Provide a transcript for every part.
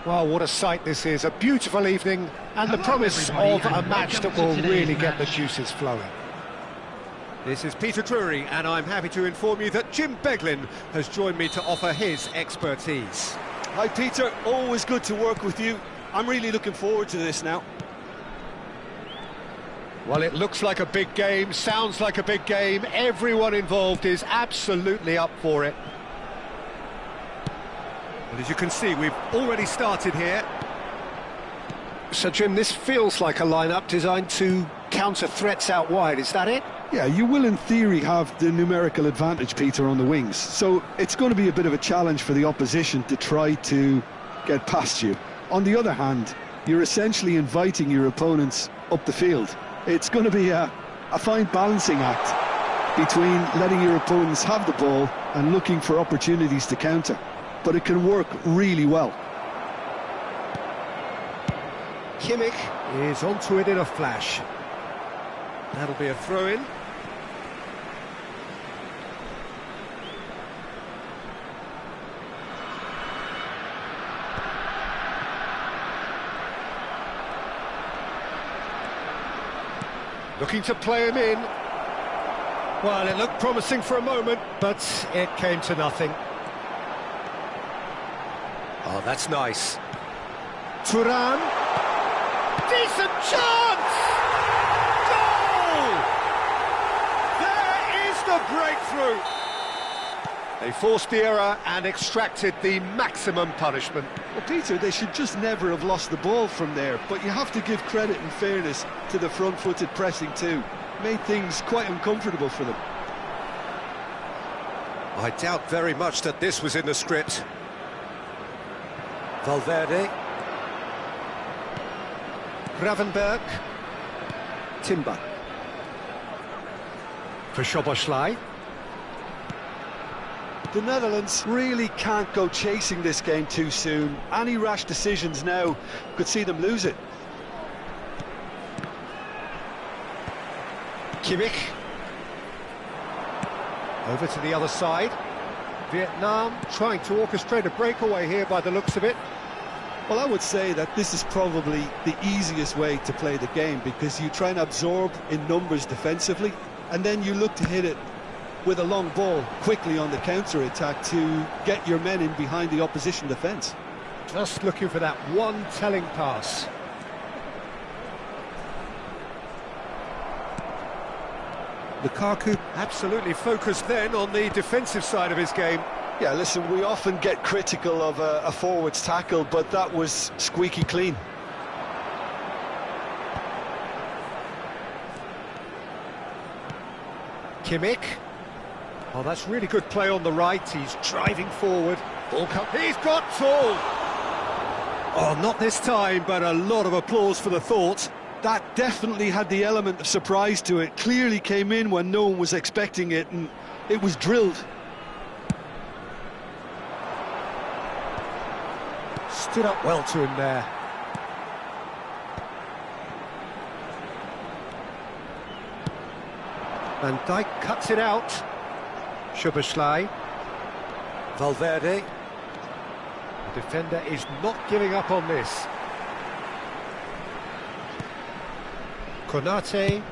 Well, what a sight this is, a beautiful evening and the promise of a match that will really get the juices flowing. This is Peter Drury, and I'm happy to inform you that Jim Beglin has joined me to offer his expertise. Hi Peter, always good to work with you. I'm really looking forward to this now. Well, it looks like a big game, sounds like a big game. Everyone involved is absolutely up for it. Well, as you can see, we've already started here. So, Jim, this feels like a lineup designed to counter threats out wide, is that it? Yeah, you will in theory have the numerical advantage, Peter, on the wings. So it's going to be a bit of a challenge for the opposition to try to get past you. On the other hand, you're essentially inviting your opponents up the field. It's going to be a fine balancing act between letting your opponents have the ball and looking for opportunities to counter. But it can work really well. Kimmich is onto it in a flash. That'll be a throw-in. Looking to play him in. Well, it looked promising for a moment, but it came to nothing. Oh, that's nice. Thuram. Decent chance! Goal! There is the breakthrough! They forced the error and extracted the maximum punishment. Well, Peter, they should just never have lost the ball from there, but you have to give credit and fairness to the front-footed pressing too. Made things quite uncomfortable for them. I doubt very much that this was in the script. Valverde. Gravenberg. Timber. For Szoboszlai. The Netherlands really can't go chasing this game too soon. Any rash decisions now could see them lose it. Kimmich. Over to the other side. Vietnam trying to orchestrate a breakaway here by the looks of it. Well, I would say that this is probably the easiest way to play the game because you try and absorb in numbers defensively and then you look to hit it with a long ball quickly on the counter-attack to get your men in behind the opposition defence. Just looking for that one telling pass. Lukaku absolutely focused then on the defensive side of his game. Yeah, listen, we often get critical of a forward's tackle, but that was squeaky clean. Kimmich. Oh, that's really good play on the right. He's driving forward. Ball he's got tall. Oh, not this time, but a lot of applause for the thought. That definitely had the element of surprise to it. Clearly came in when no one was expecting it, and it was drilled. Stood up well to him there. Van Dijk cuts it out. Szoboszlai. Valverde. The defender is not giving up on this. Konate.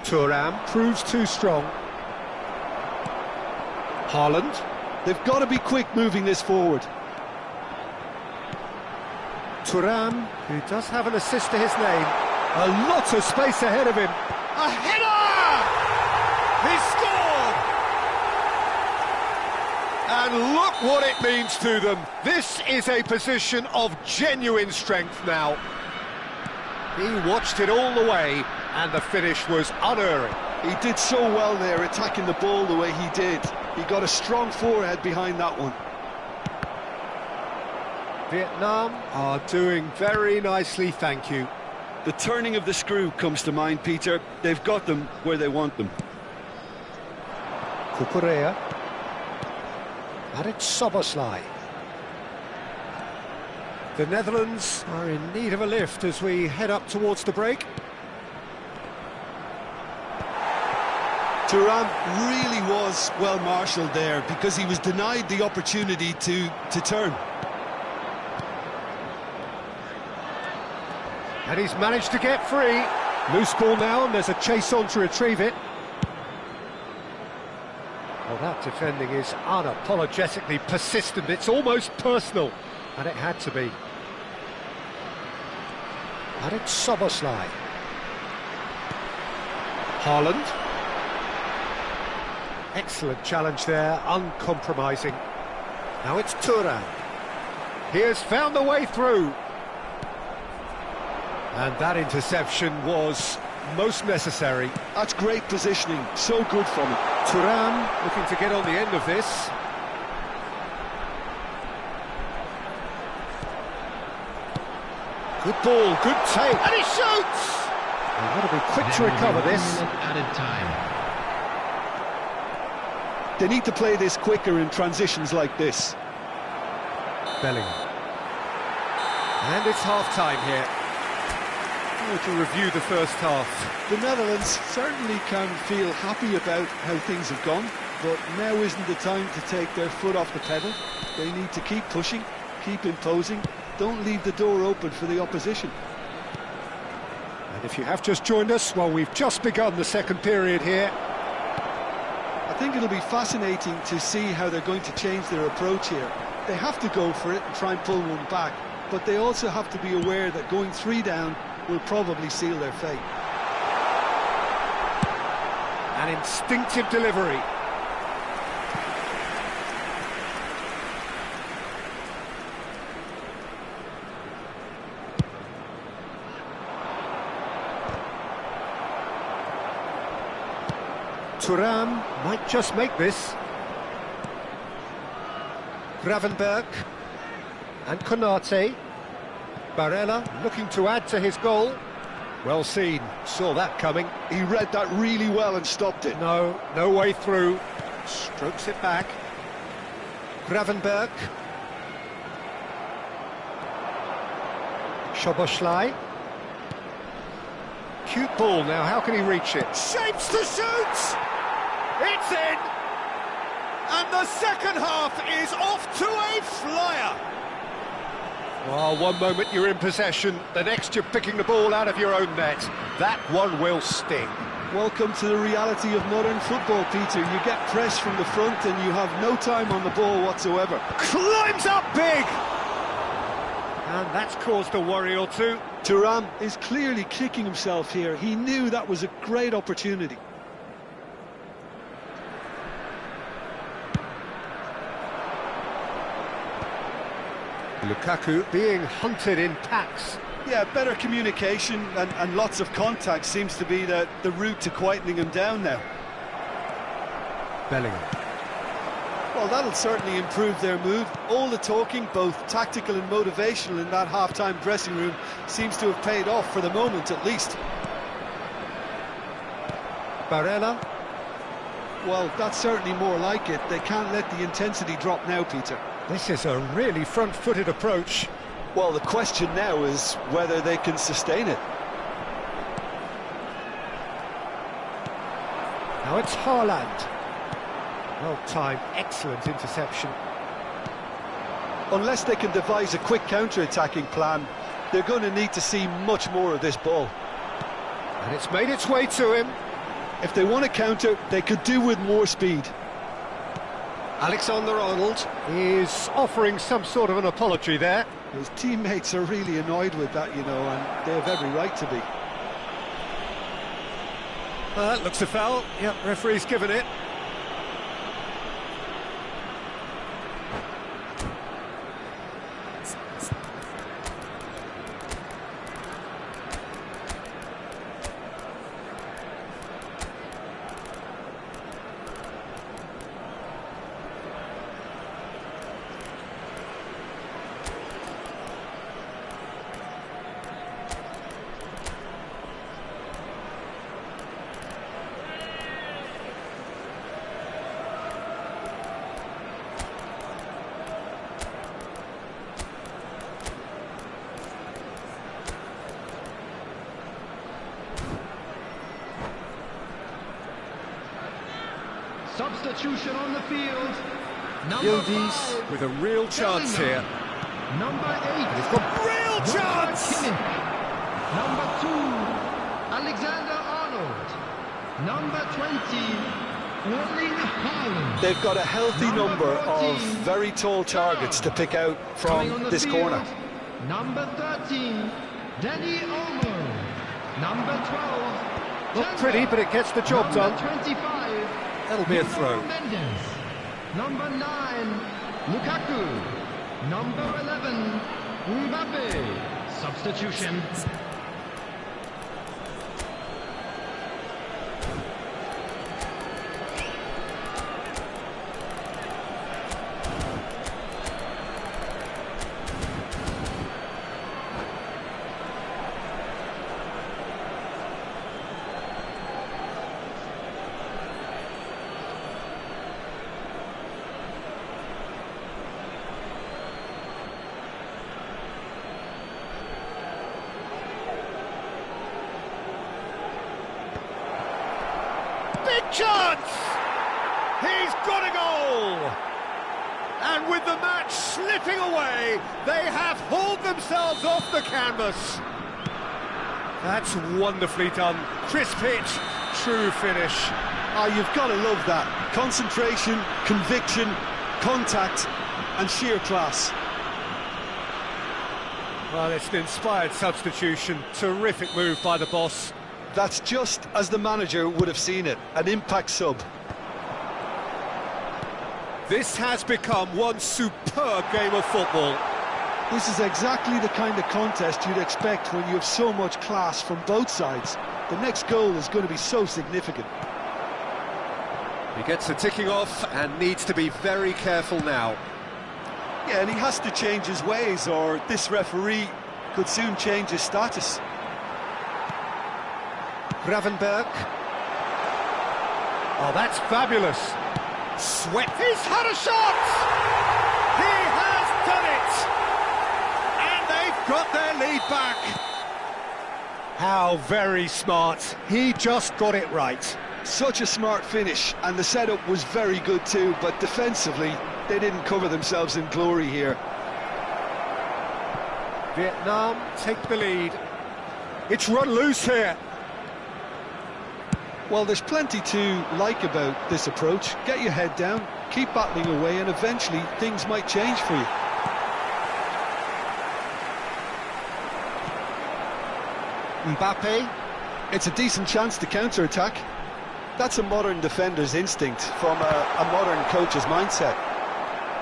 Thuram proves too strong. Haaland. They've got to be quick moving this forward. Thuram, who does have an assist to his name. A lot of space ahead of him. A header! He scored! And look what it means to them. This is a position of genuine strength now. He watched it all the way, and the finish was unerring. He did so well there, attacking the ball the way he did. He got a strong forehead behind that one. Vietnam are doing very nicely, thank you. The turning of the screw comes to mind, Peter. They've got them where they want them. Cucurella. And it's Szoboszlai. The Netherlands are in need of a lift as we head up towards the break. Thuram really was well marshalled there because he was denied the opportunity to turn. And he's managed to get free. Loose ball now, and there's a chase on to retrieve it. Well, that defending is unapologetically persistent. It's almost personal, and it had to be. And it's Soboslai. Haaland. Excellent challenge there, uncompromising. Now it's Thuram. He has found the way through. And that interception was most necessary. That's great positioning, so good from him. Thuram looking to get on the end of this. Good ball, good take, and he shoots! They've got to be quick to recover this. Added time. They need to play this quicker in transitions like this. Bellingham. And it's half-time here. To review the first half. The Netherlands certainly can feel happy about how things have gone, but now isn't the time to take their foot off the pedal. They need to keep pushing, keep imposing, don't leave the door open for the opposition. And if you have just joined us, well, we've just begun the second period here. I think it'll be fascinating to see how they're going to change their approach here. They have to go for it and try and pull one back, but they also have to be aware that going 3 down will probably seal their fate. An instinctive delivery. Thuram might just make this. Gravenberg and Konate. Barella looking to add to his goal. Well seen, saw that coming. He read that really well and stopped it. No way through. Strokes it back. Gravenberg. Soboslai. Cute ball now, how can he reach it? Shapes to shoot! It's in! And the second half is off to a flyer! Well, one moment you're in possession, the next you're picking the ball out of your own net. That one will sting. Welcome to the reality of modern football, Peter. You get press from the front and you have no time on the ball whatsoever. Climbs up big! And that's caused a worry or two. Thuram is clearly kicking himself here. He knew that was a great opportunity. Lukaku being hunted in packs. Yeah, better communication and lots of contact seems to be the route to quietening him down now. Bellingham. Well, that'll certainly improve their mood. All the talking, both tactical and motivational, in that half-time dressing room seems to have paid off for the moment, at least. Barella. Well, that's certainly more like it. They can't let the intensity drop now, Peter. This is a really front-footed approach. Well, the question now is whether they can sustain it. Now it's Haaland. Well timed, excellent interception. Unless they can devise a quick counter-attacking plan, they're going to need to see much more of this ball. And it's made its way to him. If they want to counter, they could do with more speed. Alexander-Arnold is offering some sort of an apology there. His teammates are really annoyed with that, you know, and they have every right to be. That looks a foul. Yep, referee's given it. Substitution on the field. Number Yildiz 5. with a real chance here. Number 8. He's got real chance! Kimmich. Number 2. Alexander Arnold. Number 20. Erling Haaland. They've got a healthy number of 14, very tall targets to pick out Coming on from the this field, corner. Number 13. Danny Olmo. Number 12. Not Tenga. pretty, but it gets the job Number done. 25. That'll be a Nuno throw. Mendes. Number 9. Lukaku. Number 11. Mbappe. Substitution. Big chance! He's got a goal! And with the match slipping away, they have hauled themselves off the canvas. That's wonderfully done. Crisp hit, true finish. Oh, you've got to love that. Concentration, conviction, contact, and sheer class. Well, it's an inspired substitution. Terrific move by the boss. That's just as the manager would have seen it, an impact sub. This has become one superb game of football. This is exactly the kind of contest you'd expect when you have so much class from both sides. The next goal is going to be so significant. He gets the ticking off and needs to be very careful now. Yeah, and he has to change his ways, or this referee could soon change his status. Gravenberg. Oh, that's fabulous. Sweat. He's had a shot! He has done it! And they've got their lead back. How very smart. He just got it right. Such a smart finish, and the setup was very good too, but defensively, they didn't cover themselves in glory here. Vietnam take the lead. It's run loose here. Well, there's plenty to like about this approach. Get your head down, keep battling away, and eventually things might change for you. Mbappe. It's a decent chance to counter-attack. That's a modern defender's instinct from a modern coach's mindset.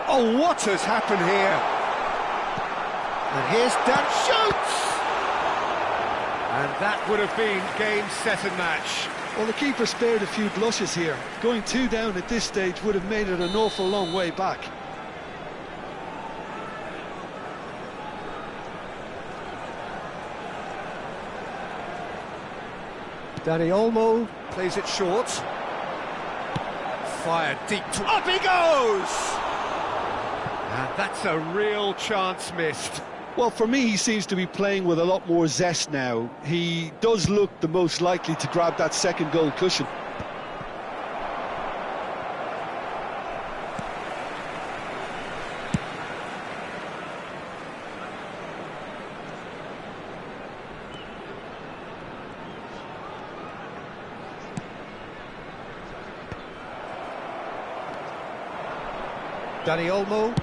Oh, what has happened here? And here's Dan Shoots! And that would have been game, set and match. Well, the keeper spared a few blushes here. Going 2 down at this stage would have made it an awful long way back. Danny Olmo. Plays it short. Fired deep to... Up he goes! And that's a real chance missed. Well, for me, he seems to be playing with a lot more zest now. He does look the most likely to grab that second goal cushion. Danny Olmo.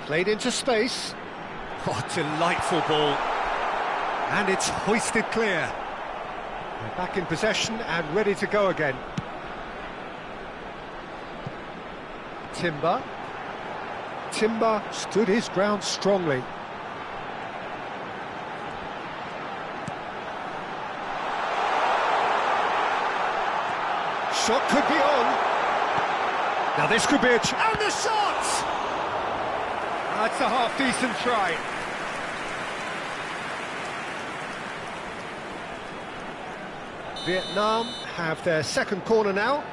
Played into space. Oh, delightful ball. And it's hoisted clear. They're back in possession and ready to go again. Timber. Timber stood his ground strongly. Shot could be on. Now this could be a... And the shot! That's a half-decent try. Vietnam have their second corner now.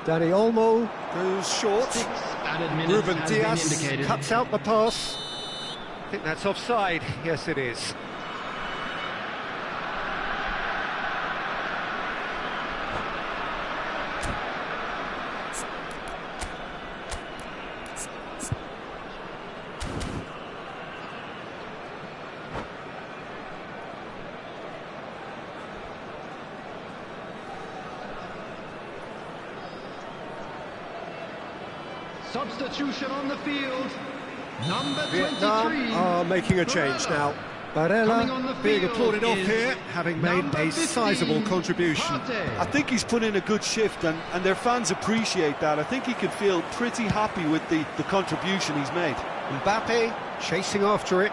Danny Olmo Goes short. Added minutes Ruben has been Diaz indicated. cuts out the pass. I think that's offside. Yes, it is. Substitution on the field. Number 23. Vietnam are making a change now. Coming on the Barella being field applauded off is here, having made number a 15, sizable contribution. I think he's put in a good shift, and their fans appreciate that. I think he can feel pretty happy with the contribution he's made. Mbappe chasing after it.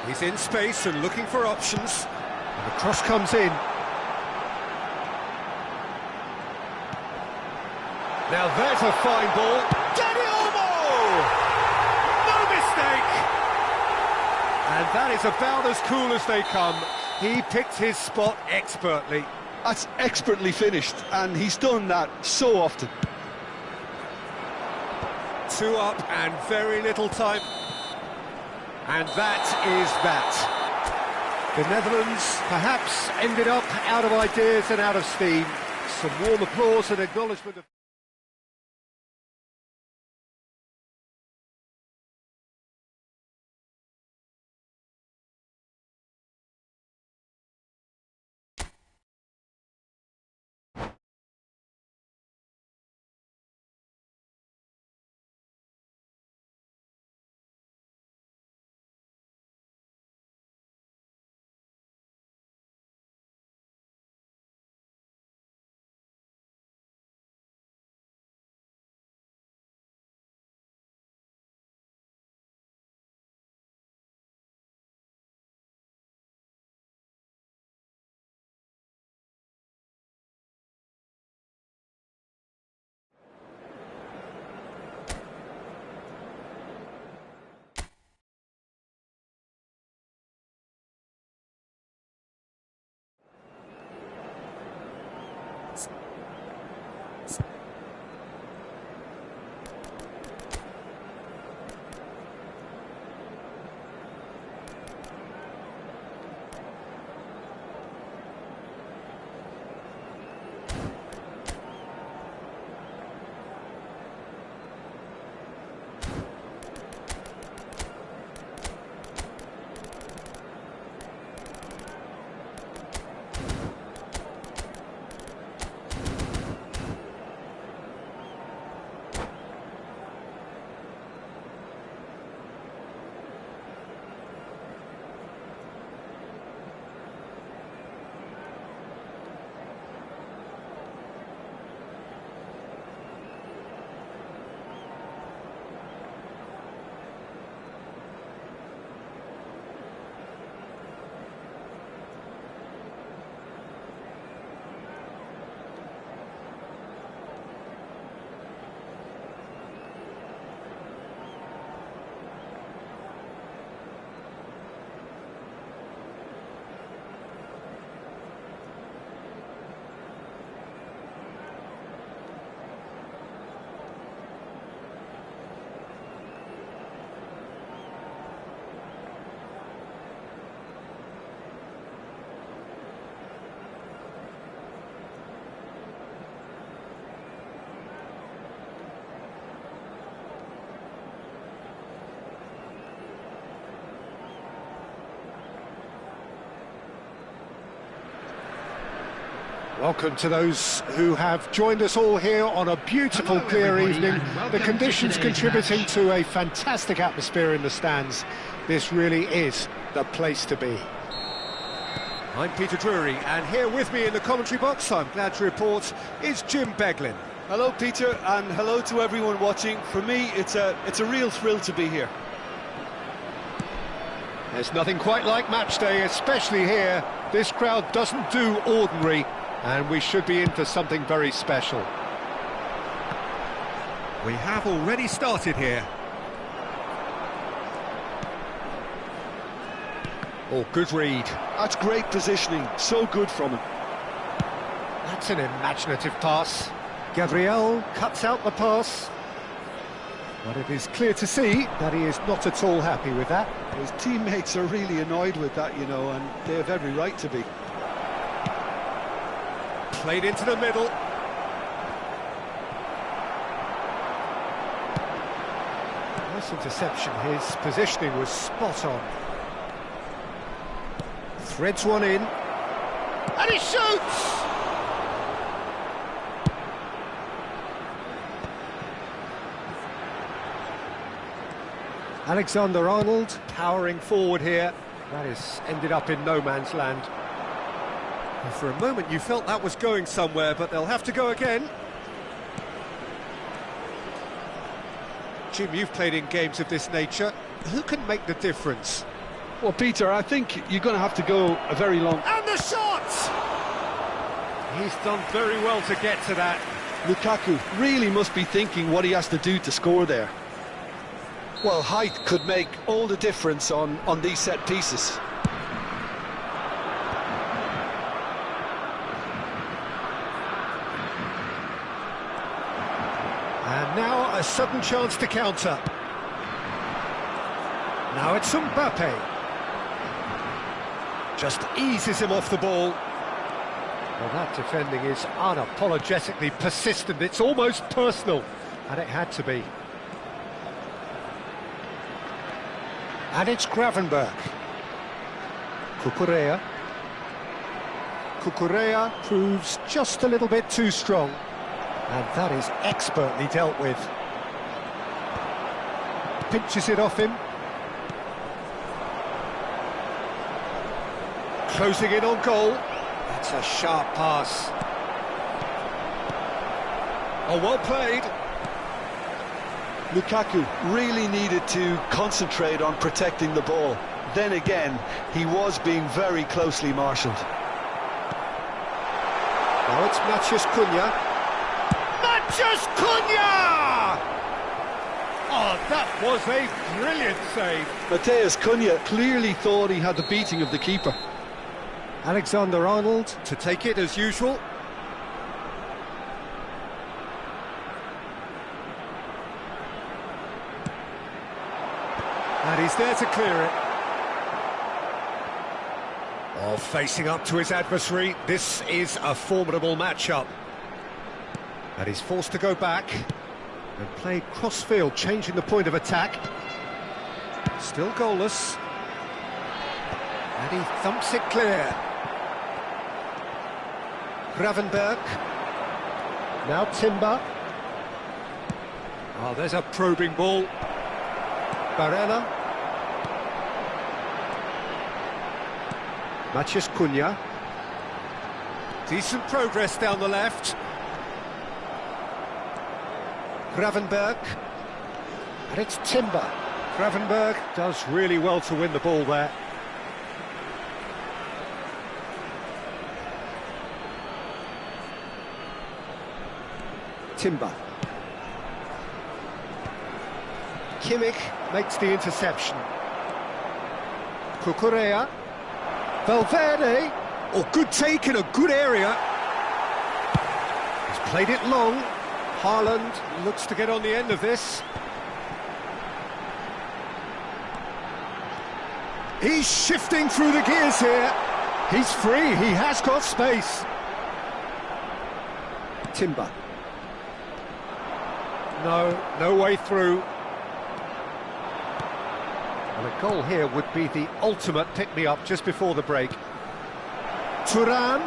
He's in space and looking for options. And the cross comes in. Now there's a fine ball. Dani Olmo! No mistake! And that is about as cool as they come. He picked his spot expertly. That's expertly finished, and he's done that so often. 2 up and very little time. And that is that. The Netherlands perhaps ended up out of ideas and out of steam. Some warm applause and acknowledgement of... Welcome to those who have joined us all here on a beautiful, Hello, clear everybody, evening. and welcome The to conditions today's contributing match. to a fantastic atmosphere in the stands. This really is the place to be. I'm Peter Drury, and here with me in the commentary box, I'm glad to report, is Jim Beglin. Hello, Peter, and hello to everyone watching. For me, it's a real thrill to be here. There's nothing quite like match day, especially here. This crowd doesn't do ordinary, and we should be in for something very special. We have already started here. Oh, good read. That's great positioning, so good from him. That's an imaginative pass. Gabriel cuts out the pass. But it is clear to see that he is not at all happy with that. His teammates are really annoyed with that, you know, and they have every right to be. Played into the middle. Nice interception. His positioning was spot on. Threads one in. And he shoots! Alexander-Arnold powering forward here. That has ended up in no man's land. And for a moment you felt that was going somewhere, but they'll have to go again. Jim, you've played in games of this nature. Who can make the difference? Well, Peter, I think you're going to have to go a very long... And the shot! He's done very well to get to that. Lukaku really must be thinking what he has to do to score there. Well, height could make all the difference on these set pieces. And now a sudden chance to counter. Now it's Mbappe. Just eases him off the ball. Well, that defending is unapologetically persistent. It's almost personal, and it had to be. And it's Gravenberch. Cucurella. Cucurella proves just a little bit too strong. And that is expertly dealt with. Pinches it off him. Closing in on goal. That's a sharp pass. Oh, well played. Lukaku really needed to concentrate on protecting the ball. Then again, he was being very closely marshalled. Now it's Matheus Cunha. Matheus Cunha! Oh, that was a brilliant save. Matheus Cunha clearly thought he had the beating of the keeper. Alexander-Arnold to take it as usual. And he's there to clear it. Oh, facing up to his adversary, this is a formidable matchup. And he's forced to go back and play cross-field, changing the point of attack. Still goalless. And he thumps it clear. Gravenberch. Now Timber. Oh, there's a probing ball. Barella. Matheus Cunha. Decent progress down the left. Gravenberch. And it's Timber. Gravenberch does really well to win the ball there. Timber. Kimmich makes the interception. Cucurella. Valverde. Oh, good take in a good area. He's played it long. Haaland looks to get on the end of this. He's shifting through the gears here. He's free, he has got space. Timber. No way through. And a goal here would be the ultimate pick-me-up just before the break. Thuram.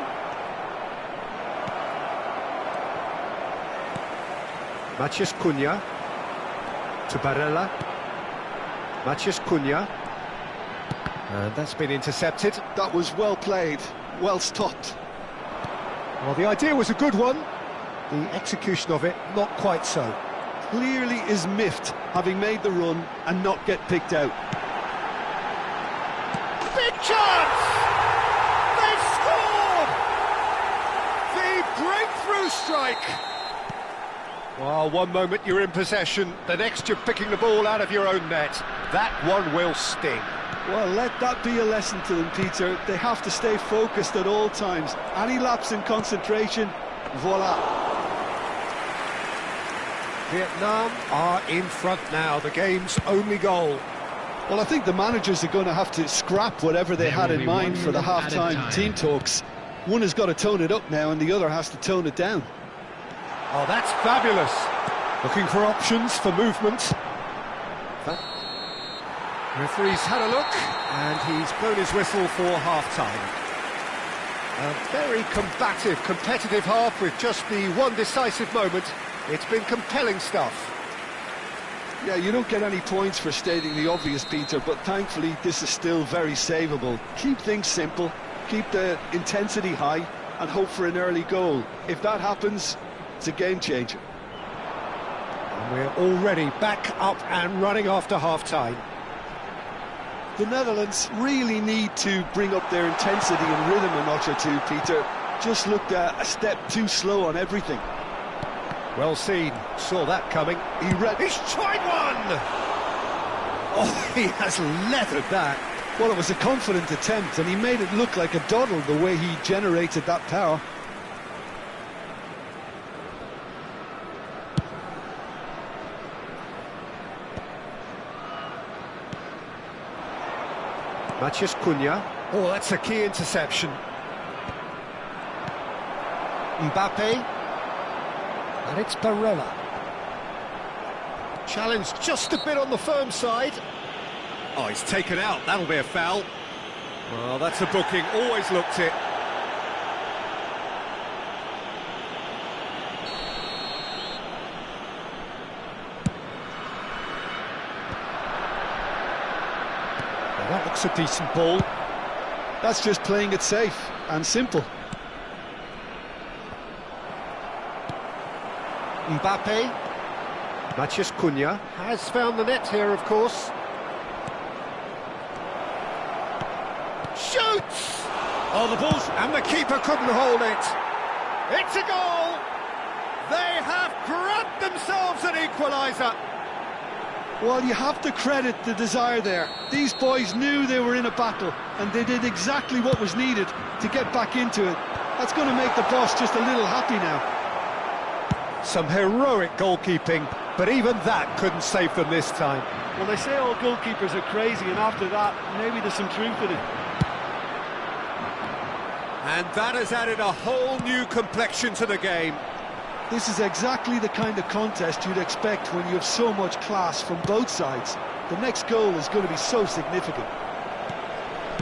Matheus Cunha. To Barella. Matheus Cunha. And that's been intercepted. That was well played, well stopped. Well, the idea was a good one. The execution of it, not quite so. Clearly is miffed, having made the run and not get picked out. Big chance! They've scored! The breakthrough strike! Well, one moment you're in possession, the next you're picking the ball out of your own net. That one will sting. Well, let that be a lesson to them, Peter. They have to stay focused at all times. Any lapse in concentration, voila. Vietnam are in front now, the game's only goal. Well, I think the managers are going to have to scrap whatever they had in mind for the half-time team talks. One has got to tone it up now and the other has to tone it down. Oh, that's fabulous. Looking for options, for movement. Referee's had a look, and he's blown his whistle for half-time. A very combative, competitive half with just the one decisive moment. It's been compelling stuff. Yeah, you don't get any points for stating the obvious, Peter, but thankfully this is still very savable. Keep things simple, keep the intensity high, and hope for an early goal. If that happens, it's a game changer. And we're already back up and running after half-time. The Netherlands really need to bring up their intensity and rhythm a notch or two, Peter. Just looked a step too slow on everything. Well seen, saw that coming. He's tried one! Oh, he has leathered that. Well, it was a confident attempt, and he made it look like a doddle the way he generated that power. Matheus Cunha. Oh, that's a key interception. Mbappe. And it's Barella. Challenge just a bit on the firm side. Oh, he's taken out. That'll be a foul. Well, that's a booking. Always looked it. Now that looks a decent ball. That's just playing it safe and simple. Mbappe. Matheus Cunha has found the net here, of course. Shoots! Oh, the ball's... And the keeper couldn't hold it. It's a goal! They have grabbed themselves an equaliser. Well, you have to credit the desire there. These boys knew they were in a battle, and they did exactly what was needed to get back into it. That's going to make the boss just a little happy now. Some heroic goalkeeping, but even that couldn't save them this time. Well, they say all goalkeepers are crazy, and after that, maybe there's some truth in it. And that has added a whole new complexion to the game. This is exactly the kind of contest you'd expect when you have so much class from both sides. The next goal is going to be so significant.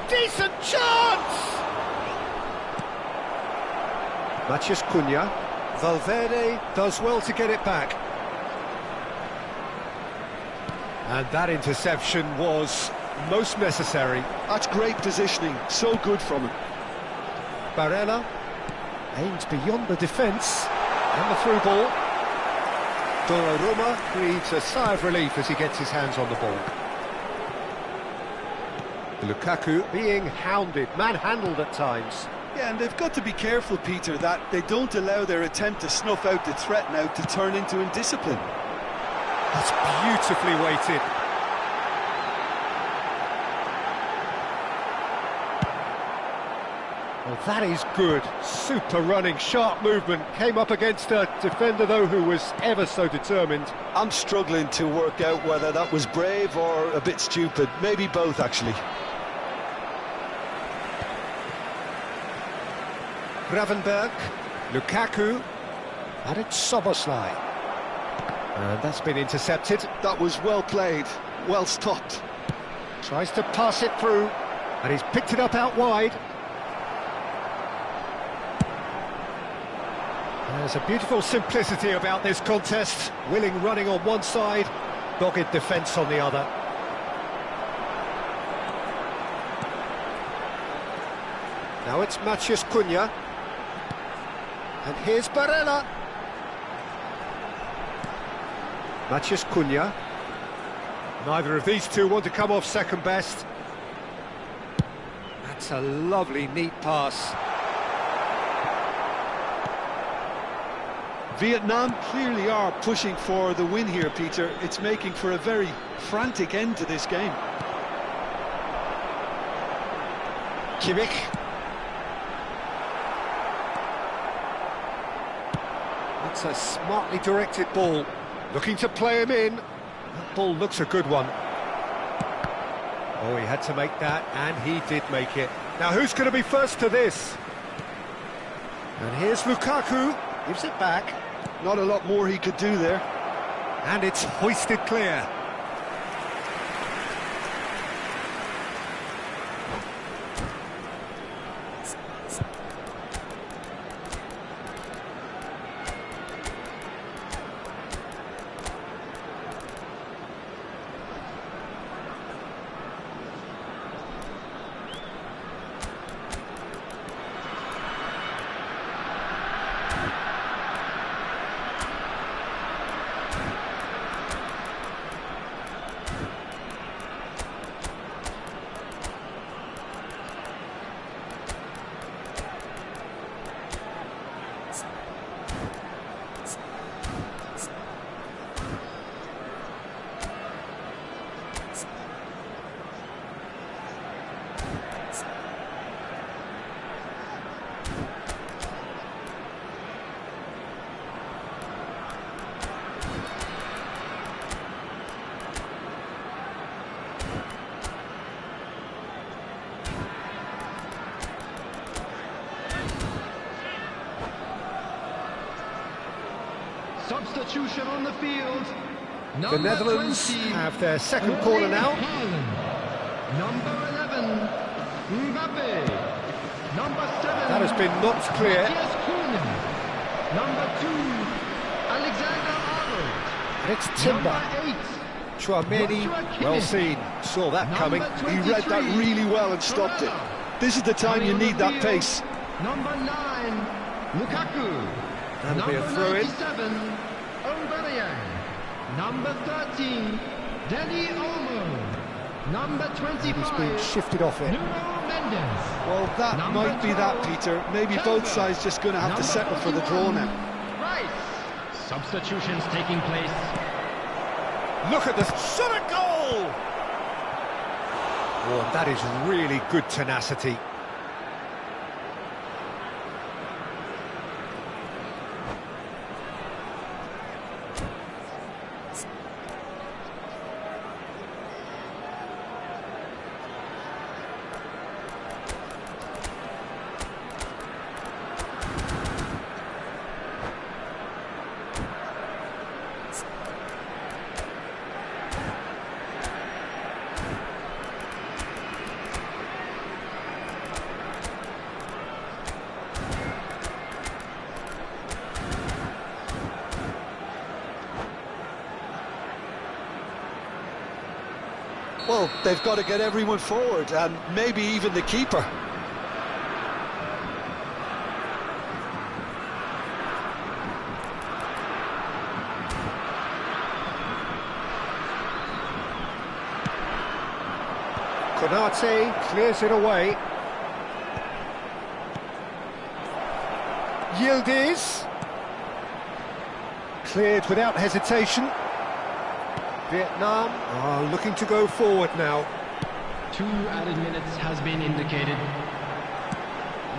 Decent chance! Matheus Cunha. Valverde does well to get it back. And that interception was most necessary. That's great positioning, so good from him. Barella aims beyond the defence, and the through ball. Donnarumma breathes a sigh of relief as he gets his hands on the ball. Lukaku being hounded, manhandled at times. Yeah, and they've got to be careful, Peter, that they don't allow their attempt to snuff out the threat now to turn into indiscipline. That's beautifully weighted. Well, that is good. Super running, sharp movement. Came up against a defender, though, who was ever so determined. I'm struggling to work out whether that was brave or a bit stupid. Maybe both, actually. Gravenberg, Lukaku, and it's Szoboszlai. And that's been intercepted. That was well played, well stopped. Tries to pass it through, and he's picked it up out wide. There's a beautiful simplicity about this contest. Willing running on one side, dogged defence on the other. Now it's Matheus Cunha. And here's Barella. Matheus Cunha. Neither of these two want to come off second best. That's a lovely, neat pass. Vietnam clearly are pushing for the win here, Peter. It's making for a very frantic end to this game. Kimmich. That's a smartly directed ball. Looking to play him in. That ball looks a good one. Oh, he had to make that, and he did make it. Now, who's going to be first to this? And here's Lukaku. Gives it back. Not a lot more he could do there. And it's hoisted clear. Substitution on the field. The Number Netherlands 20, have their second corner now. Haaland. Number 11, Mbappe. Number 7, That has been knocked clear. Matthias Cunha. Number 2, Alexander Arnold. And it's Timber. Number 8, Chouameni, well seen. Saw that coming. He read that really well and stopped it. This is the time you need that pace. Number 9, Lukaku. That'll be a Number throw-in. 97, Aubameyang. Number 13, Dani Olmo. Number 25, He's been shifted off it. Nuno Mendes. Well, that Number might be that, 12, Peter. Maybe both Kelber. sides just going to have to Number settle for the draw 41, now. Rice. Substitutions taking place. Look at the shot at goal! Oh, that is really good tenacity. Well, they've got to get everyone forward, and maybe even the keeper. Konate clears it away. Yildiz. Cleared without hesitation. Vietnam are looking to go forward now. 2 added minutes has been indicated.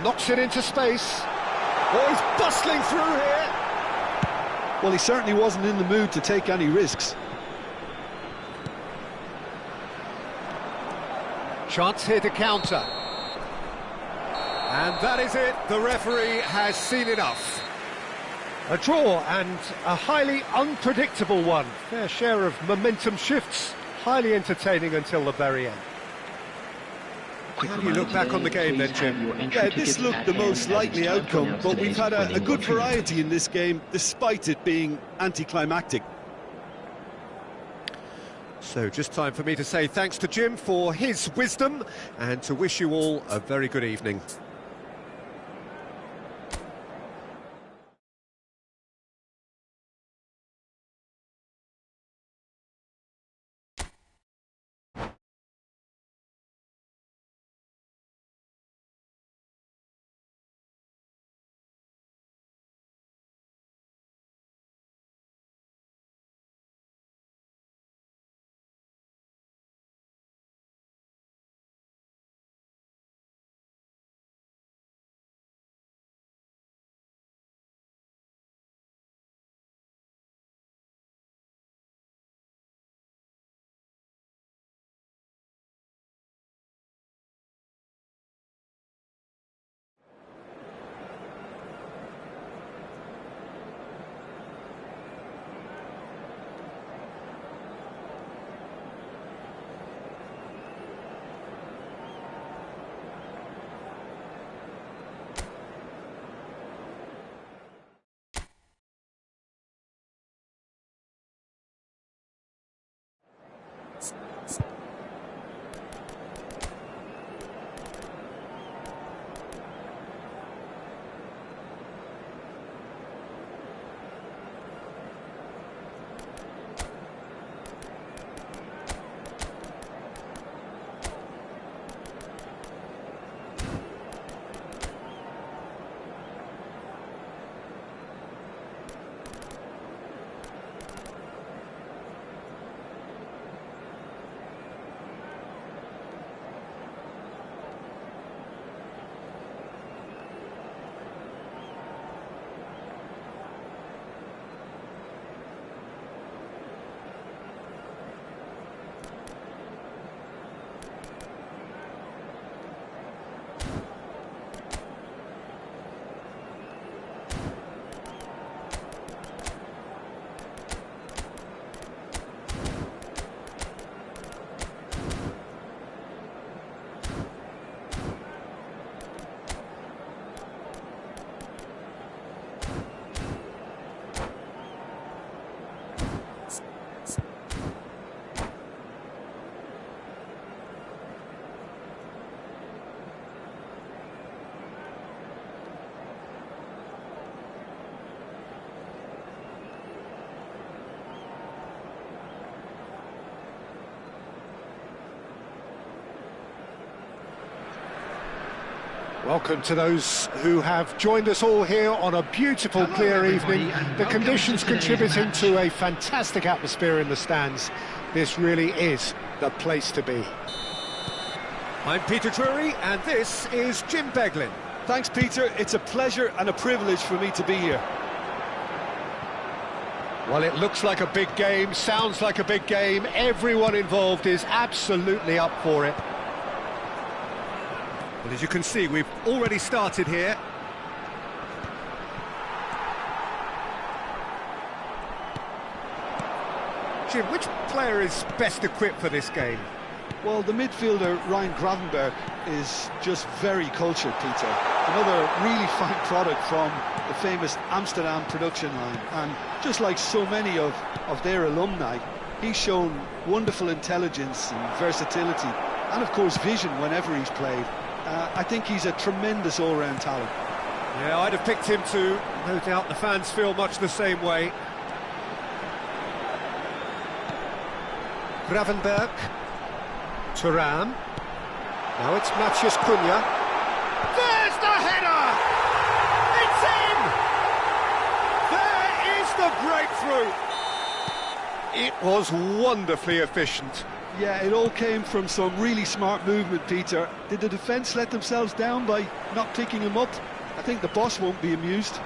Knocks it into space. Oh, he's bustling through here. Well, he certainly wasn't in the mood to take any risks. Chance here to counter. And that is it, the referee has seen enough. A draw, and a highly unpredictable one. Fair share of momentum shifts. Highly entertaining until the very end. How do you look back on the game then, Jim? Yeah, this looked the most likely outcome, but we've had a good variety in this game, despite it being anticlimactic. So just time for me to say thanks to Jim for his wisdom and to wish you all a very good evening. Welcome to those who have joined us all here on a beautiful, Hello, clear everybody, evening. and The welcome conditions to today's contributing match. to a fantastic atmosphere in the stands. This really is the place to be. I'm Peter Drury, and this is Jim Beglin. Thanks, Peter. It's a pleasure and a privilege for me to be here. Well, it looks like a big game, sounds like a big game. Everyone involved is absolutely up for it. Well, as you can see, we've already started here. Jim, which player is best equipped for this game? Well, the midfielder, Ryan Gravenberch, is just very cultured, Peter. Another really fine product from the famous Amsterdam production line. And just like so many of their alumni, he's shown wonderful intelligence and versatility, and of course vision whenever he's played. I think he's a tremendous all-round talent. Yeah, I'd have picked him too. No doubt the fans feel much the same way. Gravenberch. Thuram. Now it's Matheus Cunha. There's the header! It's in! There is the breakthrough! It was wonderfully efficient. Yeah, it all came from some really smart movement, Peter. Did the defence let themselves down by not picking him up? I think the boss won't be amused.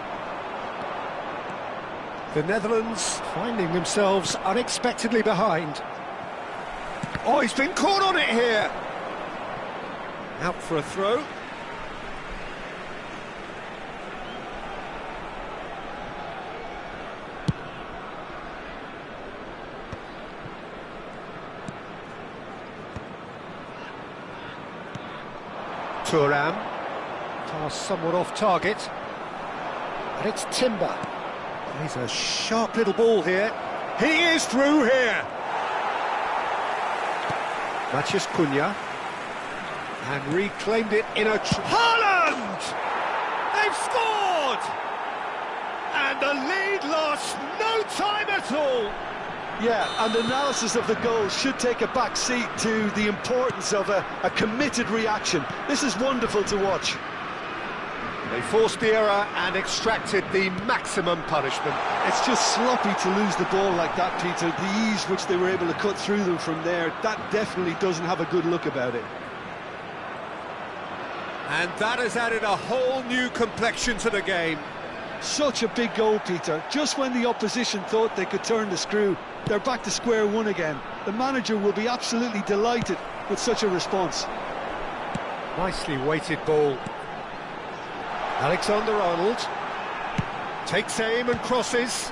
The Netherlands finding themselves unexpectedly behind. Oh, he's been caught on it here! Out for a throw. Thuram. Pass somewhat off target. And it's Timber. He's a sharp little ball here. He is through here! Matheus Cunha. And reclaimed it in a... Haaland! They've scored! And the lead lost no time at all! Yeah, and analysis of the goal should take a back seat to the importance of a committed reaction. This is wonderful to watch. They forced the error and extracted the maximum punishment. It's just sloppy to lose the ball like that, Peter. The ease which they were able to cut through them from there, that definitely doesn't have a good look about it. And that has added a whole new complexion to the game. Such a big goal, Peter. Just when the opposition thought they could turn the screw, they're back to square one again. The manager will be absolutely delighted with such a response. Nicely weighted ball. Alexander-Arnold takes aim and crosses.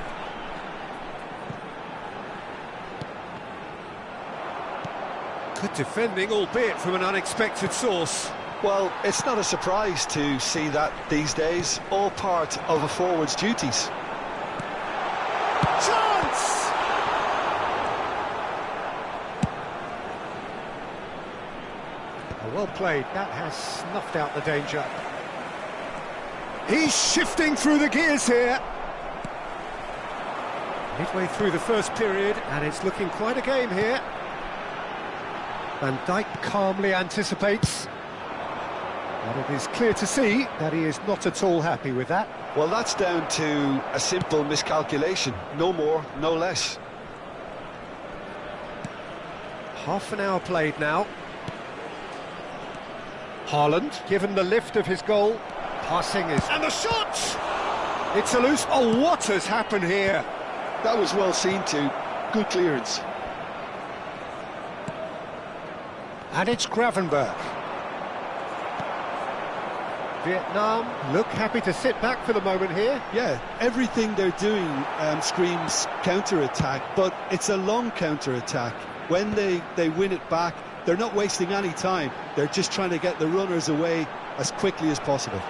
Good defending, albeit from an unexpected source. Well, it's not a surprise to see that these days, all part of a forward's duties. Chance! Well played. That has snuffed out the danger. He's shifting through the gears here. Midway through the first period, and it's looking quite a game here. Van Dijk calmly anticipates. But it is clear to see that he is not at all happy with that. Well, that's down to a simple miscalculation. No more, no less. Half an hour played now. Haaland, given the lift of his goal, passing is... And the shot! It's a loose... Oh, what has happened here? That was well seen too. Good clearance. And it's Gravenberch. Vietnam look happy to sit back for the moment here. Yeah, everything they're doing screams counter-attack, but it's a long counter-attack. When they win it back, they're not wasting any time. They're just trying to get the runners away as quickly as possible.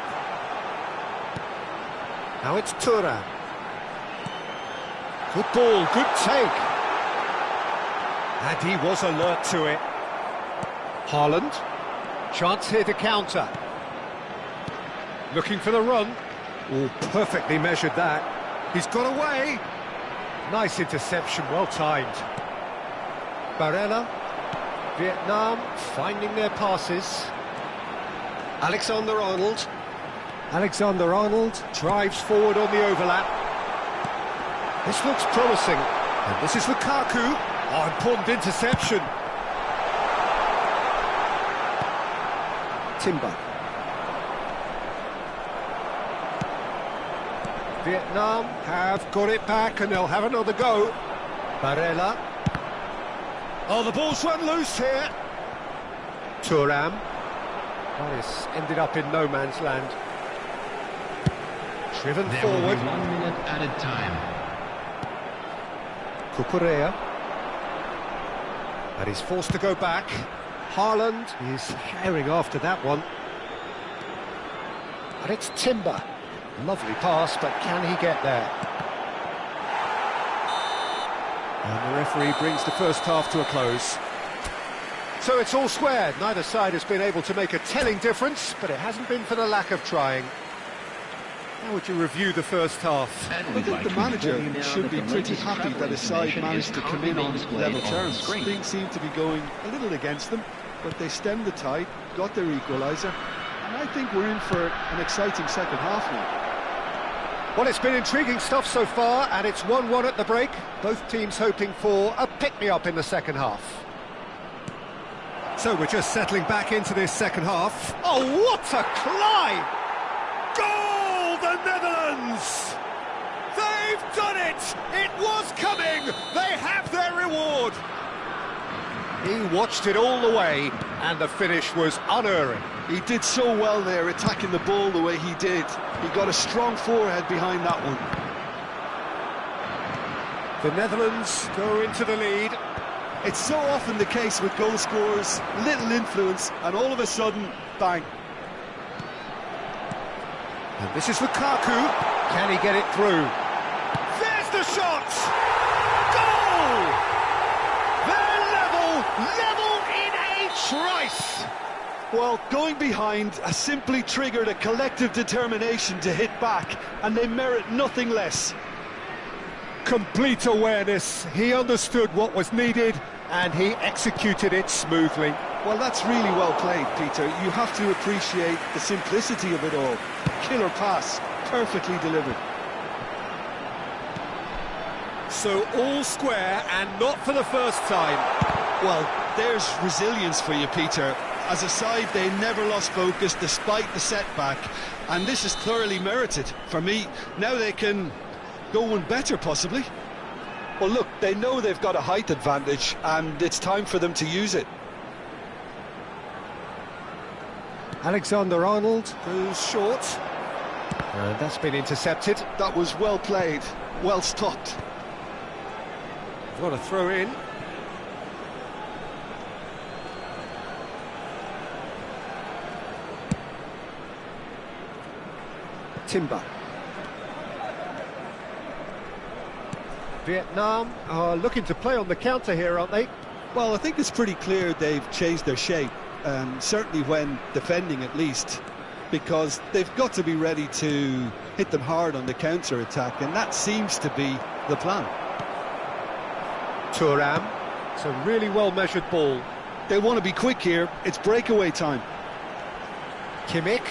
Now it's Thuram. Good ball, good take. And he was alert to it. Haaland. Chance here to counter. Looking for the run. Oh, perfectly measured that. He's got away. Nice interception, well timed. Barella. Vietnam finding their passes. Alexander-Arnold. Alexander-Arnold drives forward on the overlap. This looks promising. And this is Lukaku. Oh, important interception. Timber. Vietnam have got it back and they'll have another go. Barella. Oh, the ball's run loose here. Thuram. Well, this ended up in no man's land. Driven There forward. will be 1 minute added time. Cucurella. And he's forced to go back. Haaland is herring after that one. And it's Timber. Lovely pass, but can he get there? And the referee brings the first half to a close. So it's all square. Neither side has been able to make a telling difference, but it hasn't been for the lack of trying. How would you review the first half? I think the manager should be pretty happy that his side managed to come in on level terms. Things seem to be going a little against them, but they stemmed the tide, got their equaliser, and I think we're in for an exciting second half now. Well, it's been intriguing stuff so far, and it's 1-1 at the break. Both teams hoping for a pick-me-up in the second half. So we're just settling back into this second half. Oh, what a climb! Goal, the Netherlands! They've done it! It was coming! They have their reward! He watched it all the way, and the finish was unerring. He did so well there, attacking the ball the way he did. He got a strong forehead behind that one. The Netherlands go into the lead. It's so often the case with goal scorers, little influence, and all of a sudden, bang. And this is Lukaku. Can he get it through? There's the shot! Goal! They're level in a trice! Well, going behind has simply triggered a collective determination to hit back, and they merit nothing less. Complete awareness. He understood what was needed, and he executed it smoothly. Well, that's really well played, Peter. You have to appreciate the simplicity of it all. Killer pass, perfectly delivered. So all square, and not for the first time. Well, there's resilience for you, Peter. As a side, they never lost focus despite the setback, and this is thoroughly merited. For me, now they can go one better, possibly. Well, look, they know they've got a height advantage, and it's time for them to use it. Alexander-Arnold goes short. And that's been intercepted. That was well played, well stopped. Got a throw in. Timber. Vietnam are looking to play on the counter here, aren't they? Well, I think it's pretty clear they've changed their shape, certainly when defending at least, because they've got to be ready to hit them hard on the counter-attack, and that seems to be the plan. Thuram. It's a really well-measured ball. They want to be quick here. It's breakaway time. Kimmich.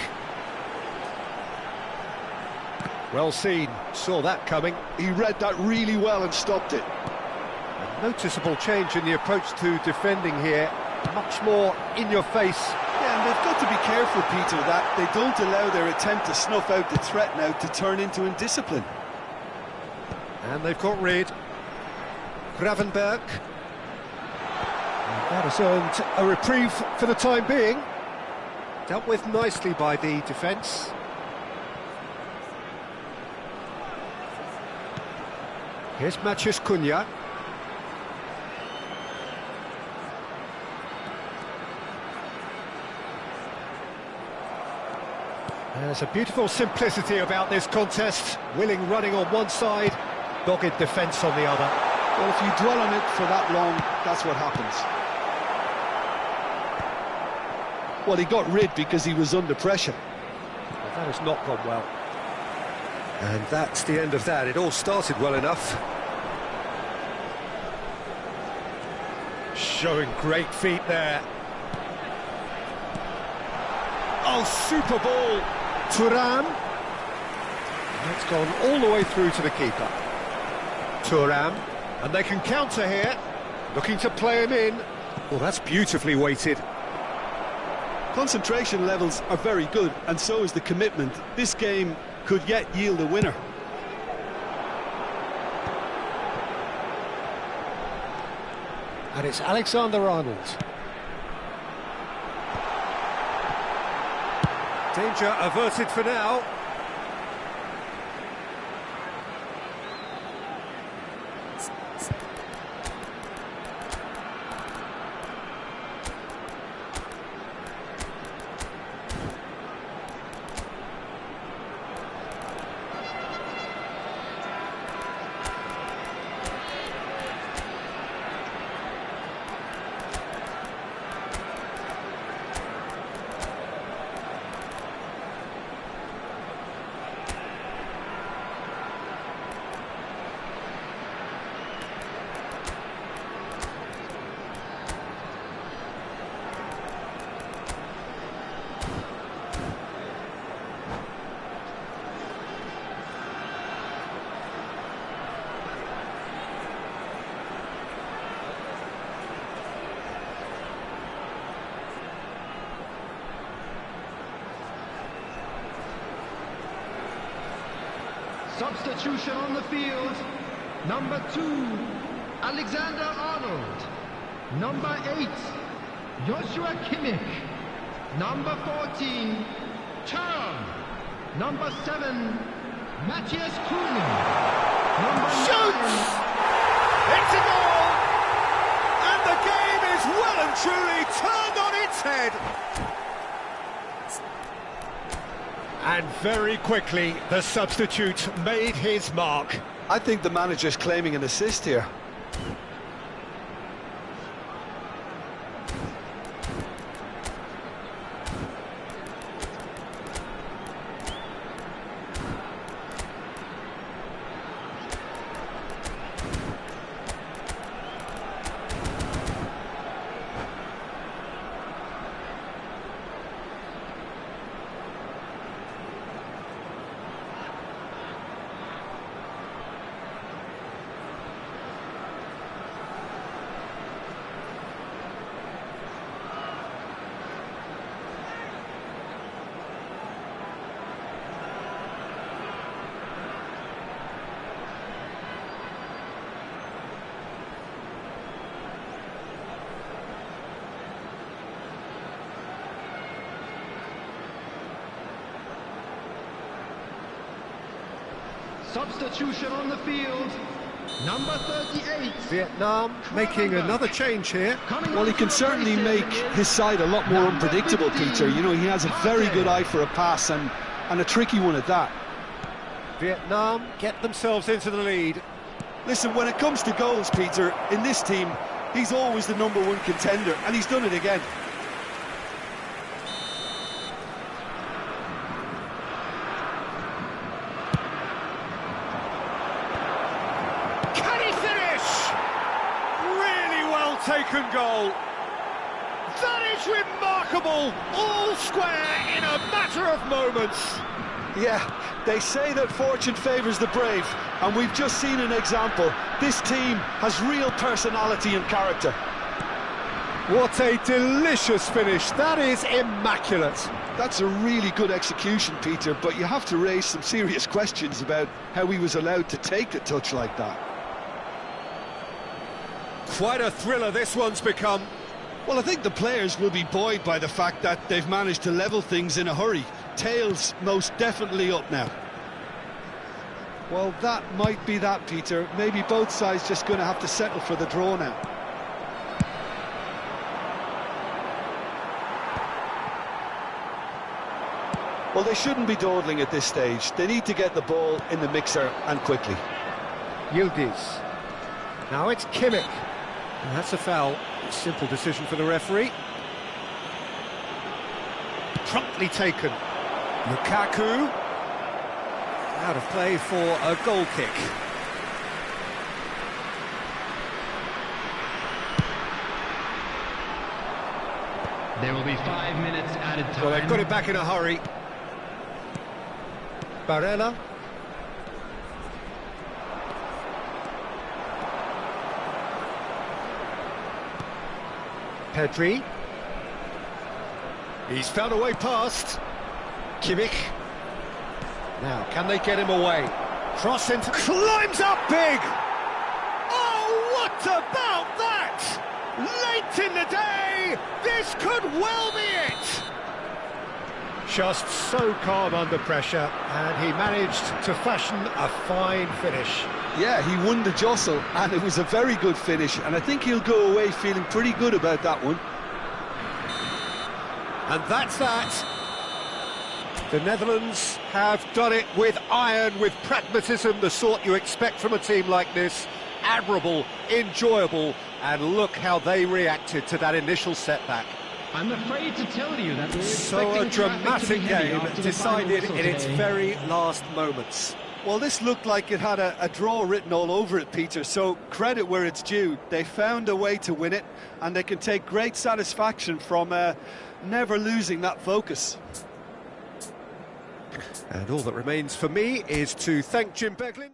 Well seen. Saw that coming. He read that really well and stopped it. A noticeable change in the approach to defending here. Much more in your face. Yeah, and they've got to be careful, Peter, that they don't allow their attempt to snuff out the threat now to turn into indiscipline. And they've got rid. Gravenberg. And that has earned a reprieve for the time being. Dealt with nicely by the defence. Here's Matheus Cunha. There's a beautiful simplicity about this contest. Willing running on one side, dogged defence on the other. Well, if you dwell on it for that long, that's what happens. Well, he got rid because he was under pressure. Well, that has not gone well. And that's the end of that. It all started well enough. Showing great feet there. Oh, super ball. Thuram. It's gone all the way through to the keeper. Thuram. And they can counter here. Looking to play him in. Well, that's beautifully weighted. Concentration levels are very good, and so is the commitment. This game could yet yield a winner. And it's Alexander-Arnold. Danger averted for now. Substitution on the field. Number 2, Alexander-Arnold. Number 8, Joshua Kimmich. Number 14, Thuram. Number 7, Matthias Kuhn. Number Shoots! 9. It's a goal! And the game is well and truly turned on its head. And very quickly, the substitute made his mark. I think the manager's claiming an assist here. Substitution on the field. Number 38. Vietnam making another change here. Well, he can certainly make his side a lot more unpredictable, Peter. You know, he has a very good eye for a pass, and a tricky one at that. Vietnam get themselves into the lead. Listen, when it comes to goals, Peter, in this team, he's always the #1 contender, and he's done it again. Can he finish? Really well taken goal. That is remarkable. All square in a matter of moments. Yeah, they say that fortune favours the brave, and we've just seen an example. This team has real personality and character. What a delicious finish. That is immaculate. That's a really good execution, Peter, but you have to raise some serious questions about how he was allowed to take a touch like that. Quite a thriller this one's become. Well, I think the players will be buoyed by the fact that they've managed to level things in a hurry. Tails most definitely up now. Well, that might be that, Peter. Maybe both sides just going to have to settle for the draw now. Well, they shouldn't be dawdling at this stage. They need to get the ball in the mixer, and quickly. Yildiz. Now it's Kimmich. And that's a foul. Simple decision for the referee. Promptly taken. Lukaku. Out of play for a goal kick. There will be 5 minutes added time. Well, they've got it back in a hurry. Barella. Pedri. He's found a way past. Kimmich. Now, can they get him away? Cross into... Climbs up big! Oh, what about that? Late in the day, this could well be it! Just so calm under pressure, and he managed to fashion a fine finish. Yeah, he won the jostle, and it was a very good finish, and I think he'll go away feeling pretty good about that one. And that's that. The Netherlands have done it with iron, with pragmatism, the sort you expect from a team like this. Admirable, enjoyable, and look how they reacted to that initial setback. I'm afraid to tell you that we're So a expecting traffic to be dramatic heavy game after the final decided whistle in its today. very last moments. Well, this looked like it had a draw written all over it, Peter, so credit where it's due. They found a way to win it, and they can take great satisfaction from never losing that focus. And all that remains for me is to thank Jim Beglin.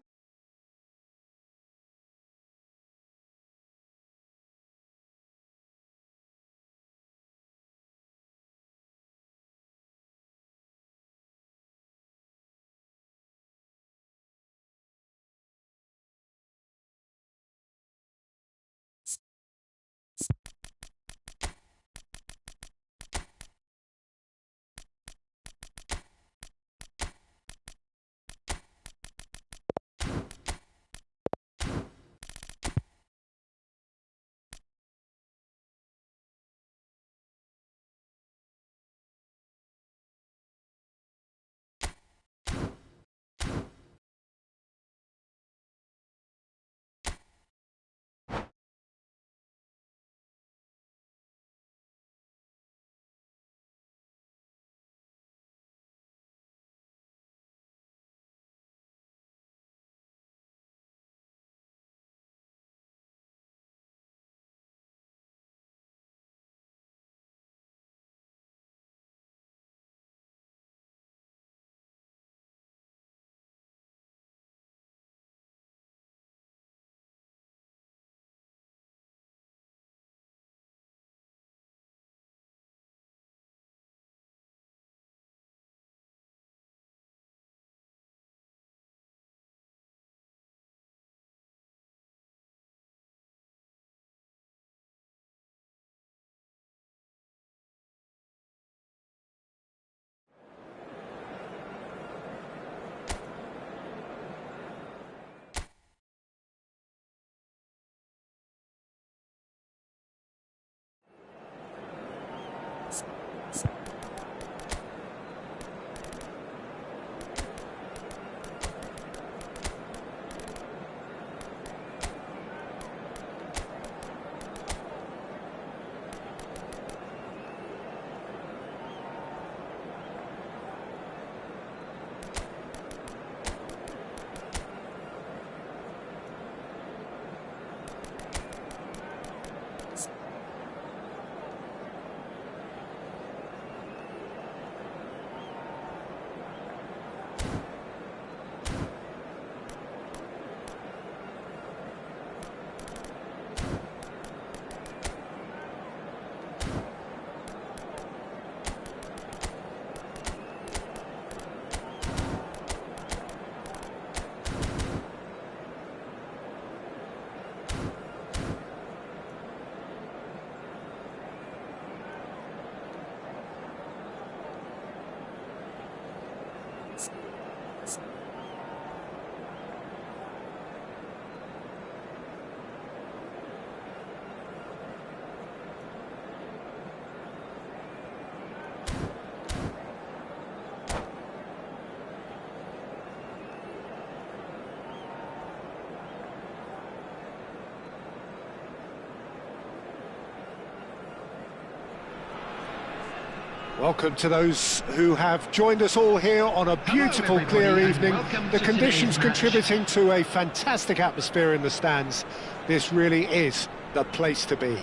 Welcome to those who have joined us all here on a beautiful, clear evening. The conditions contributing to a fantastic atmosphere in the stands. This really is the place to be.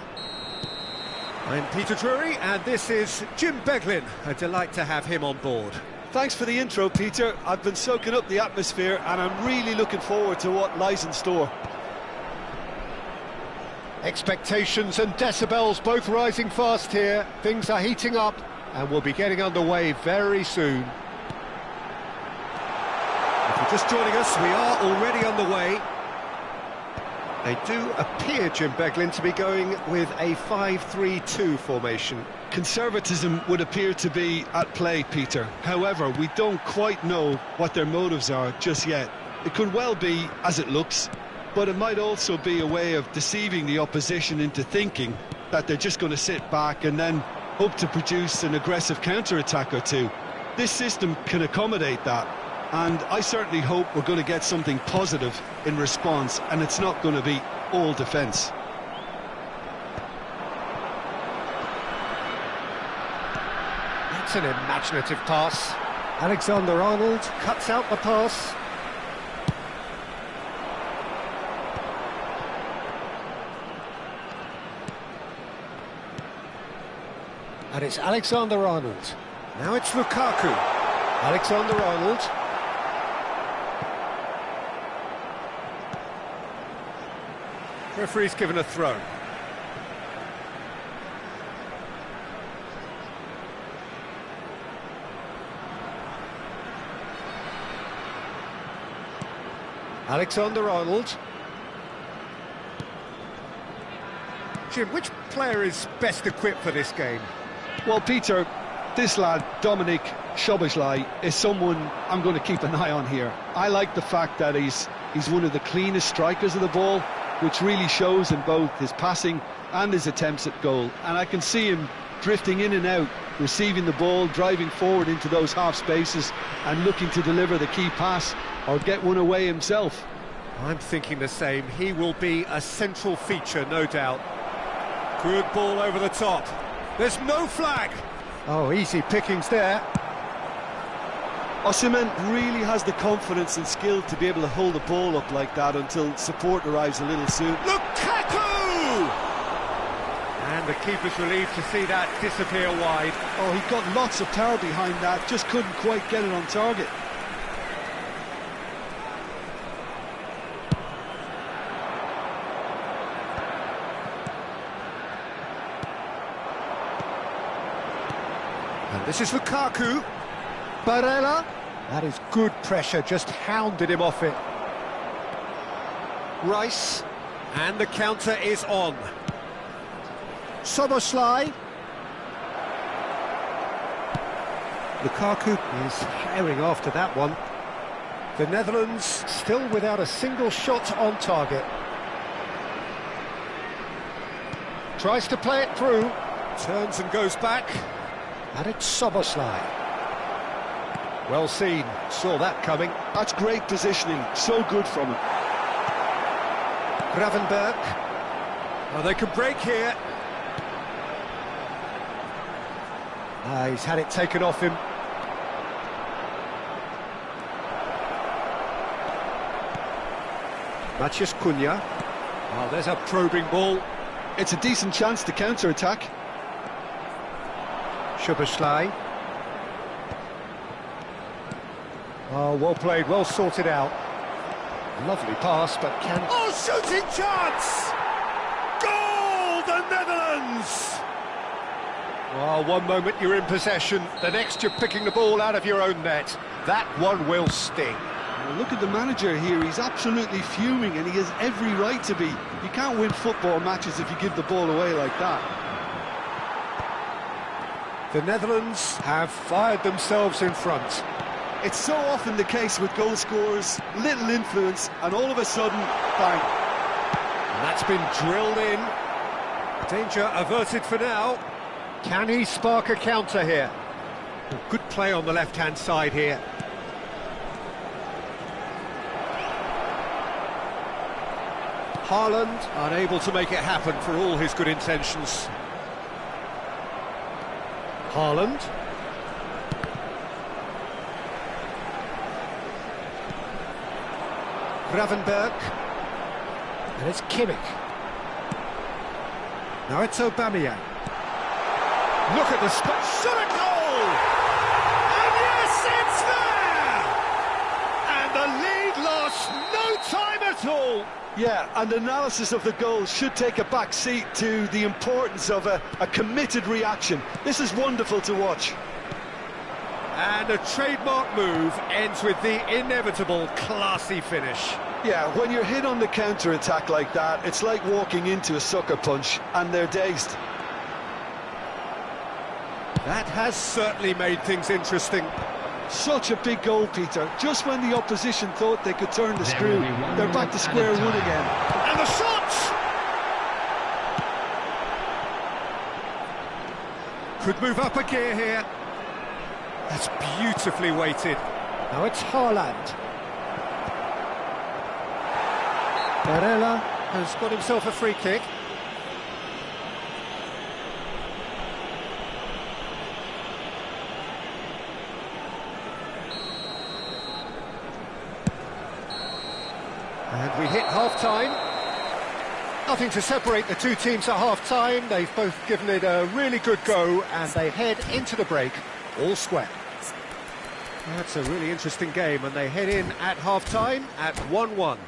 I'm Peter Drury, and this is Jim Beglin. A delight to have him on board. Thanks for the intro, Peter. I've been soaking up the atmosphere and I'm really looking forward to what lies in store. Expectations and decibels both rising fast here. Things are heating up and we'll be getting underway very soon. If you're just joining us, we are already underway. They do appear, Jim Beglin, to be going with a 5-3-2 formation. Conservatism would appear to be at play, Peter. However, we don't quite know what their motives are just yet. It could well be as it looks, but it might also be a way of deceiving the opposition into thinking that they're just going to sit back and then hope to produce an aggressive counter-attack or two. This system can accommodate that, and I certainly hope we're going to get something positive in response, and it's not going to be all defence. That's an imaginative pass. Alexander-Arnold cuts out the pass. And it's Alexander-Arnold. Now it's Lukaku. Alexander-Arnold. Referee's given a throw. Alexander-Arnold. Jim, which player is best equipped for this game? Well, Peter, this lad, Dominic Szoboszlai, is someone I'm going to keep an eye on here. I like the fact that he's one of the cleanest strikers of the ball, which really shows in both his passing and his attempts at goal. And I can see him drifting in and out, receiving the ball, driving forward into those half spaces and looking to deliver the key pass or get one away himself. I'm thinking the same. He will be a central feature, no doubt. Good ball over the top. There's no flag. Oh, easy pickings there. Osimhen really has the confidence and skill to be able to hold the ball up like that until support arrives a little soon. Lukaku! And the keeper's relieved to see that disappear wide. Oh, he got lots of power behind that, just couldn't quite get it on target. And this is Lukaku. Barella. That is good pressure, just hounded him off it. Rice. And the counter is on. Szoboszlai. Lukaku is herring after that one. The Netherlands still without a single shot on target. Tries to play it through. Turns and goes back. And it's Szoboszlai. Well seen, saw that coming. That's great positioning, so good from him. Gravenberg. Oh, they can break here. He's had it taken off him. Maciej Cunha. Oh, there's a probing ball. It's a decent chance to counter-attack. Szoboszlai. Oh, well played, well sorted out. Lovely pass, but can... Oh, shooting chance! Goal, the Netherlands! Well, one moment you're in possession, the next you're picking the ball out of your own net. That one will sting. Well, look at the manager here, he's absolutely fuming and he has every right to be. You can't win football matches if you give the ball away like that. The Netherlands have fired themselves in front. It's so often the case with goal scorers, little influence, and all of a sudden, bang. And that's been drilled in. Danger averted for now. Can he spark a counter here? Good play on the left-hand side here. Haaland unable to make it happen for all his good intentions. Haaland. Gravenberg. And it's Kimmich. Now it's Aubameyang. Look at the spot. Shot a goal! And yes, it's there! And the lead lost no time at all. Yeah, and analysis of the goal should take a back seat to the importance of a committed reaction. This is wonderful to watch. And a trademark move ends with the inevitable classy finish. Yeah, when you're hit on the counter-attack like that, it's like walking into a sucker punch, and they're dazed. That has certainly made things interesting. Such a big goal, Peter. Just when the opposition thought they could turn the screw, they're back to square one again. And the shot! Could move up a gear here. That's beautifully weighted. Now it's Haaland. Barella has got himself a free kick. And we hit half-time. Nothing to separate the two teams at half-time. They've both given it a really good go, and they head into the break all square. That's a really interesting game, and they head in at half-time at 1-1.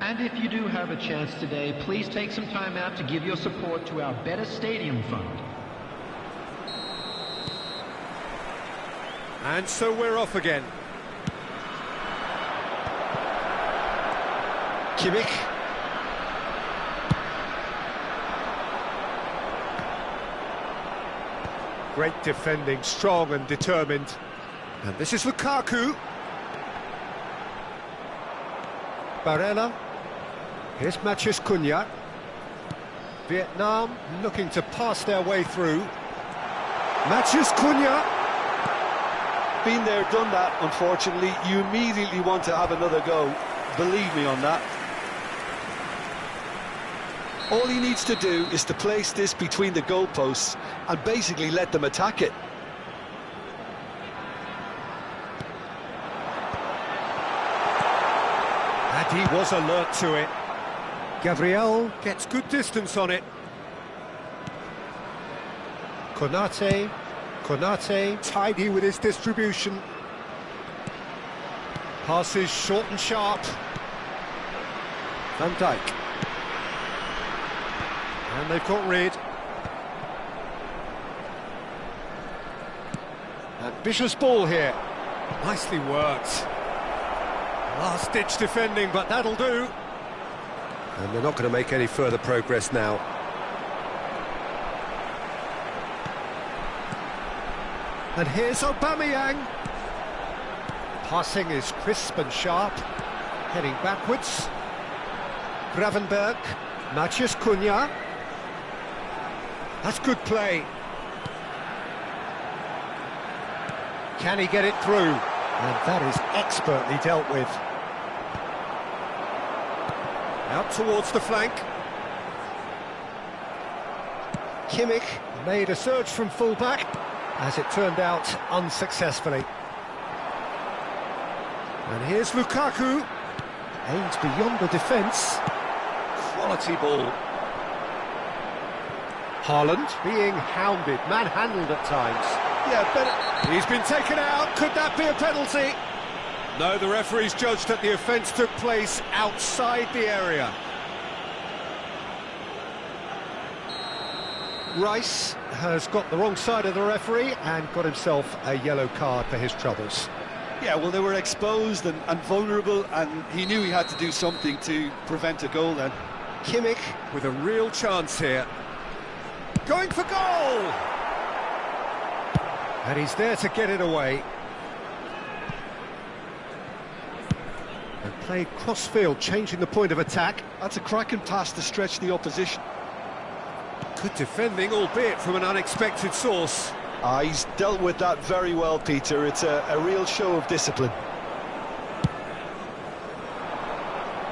And if you do have a chance today, please take some time out to give your support to our Better Stadium Fund. And so we're off again. Kimmich. Great defending, strong and determined. And this is Lukaku. Barella. Here's Matheus Cunha. Vietnam looking to pass their way through. Matheus Cunha. Been there, done that, unfortunately. You immediately want to have another go. Believe me on that. All he needs to do is to place this between the goalposts and basically let them attack it. And he was alert to it. Gabriel. Gets good distance on it. Konate. Konate, tidy with his distribution. Passes short and sharp. Van Dijk. And they've got rid. Ambitious ball here. Nicely worked. Last-ditch defending, but that'll do. And they're not going to make any further progress now. And here's Aubameyang. Passing is crisp and sharp. Heading backwards. Gravenberg. Matheus Cunha. That's good play. Can he get it through? And that is expertly dealt with. Out towards the flank. Kimmich made a surge from full-back, as it turned out unsuccessfully. And here's Lukaku. Aims beyond the defence. Quality ball. Haaland being hounded, manhandled at times. Yeah, better. He's been taken out. Could that be a penalty? No, the referee's judged that the offence took place outside the area. Rice has got the wrong side of the referee and got himself a yellow card for his troubles. Yeah, well, they were exposed and vulnerable, and he knew he had to do something to prevent a goal then. Kimmich With a real chance here. Going for goal! and he's there to get it away. And played cross-field, changing the point of attack. That's a cracking pass to stretch the opposition. Good defending, albeit from an unexpected source. He's dealt with that very well, Peter. It's a real show of discipline.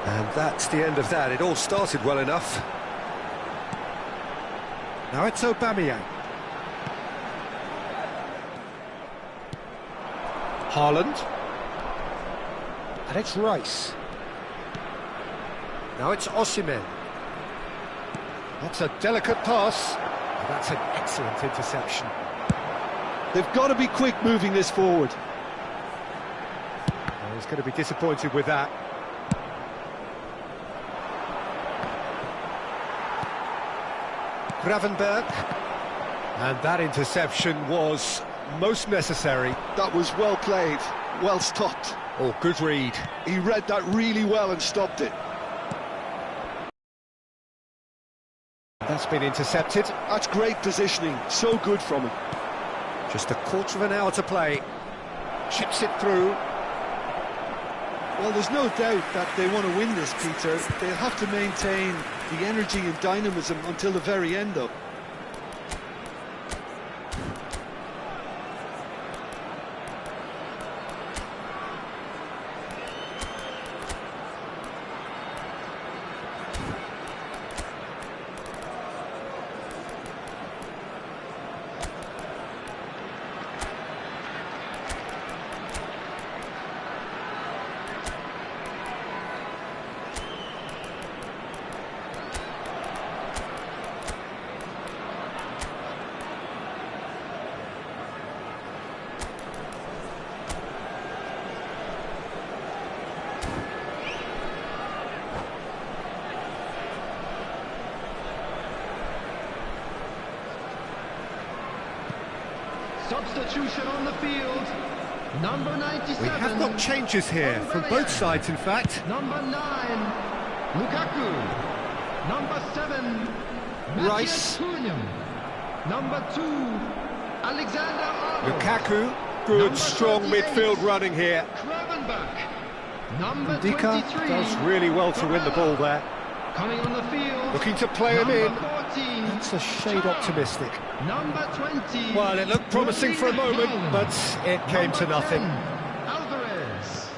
And that's the end of that. It all started well enough. Now it's Aubameyang. Haaland. And it's Rice. Now it's Osimhen. That's a delicate pass. That's an excellent interception. They've got to be quick moving this forward. Well, he's going to be disappointed with that. Gravenberg. And that interception was most necessary. That was well played, well stopped. Oh, good read. He read that really well and stopped it. That's been intercepted. That's great positioning, so good from him. Just a quarter of an hour to play. Chips it through. Well, there's no doubt that they want to win this, Peter. They'll have to maintain the energy and dynamism until the very end, though. Substitution on the field. Number 97. We have got changes here from both sides, in fact. Number 9, Lukaku. Number 7, Rice. Number 2, Alexander Arnold. Lukaku, good, Number strong 38, midfield running here. Gravenberch. Number Dika 23 does really well to win the ball there. Coming on the field. Looking to play him in. Number 14, That's a shade optimistic. Number 20. Well, it looked promising for a moment, but it came to nothing. Alvarez.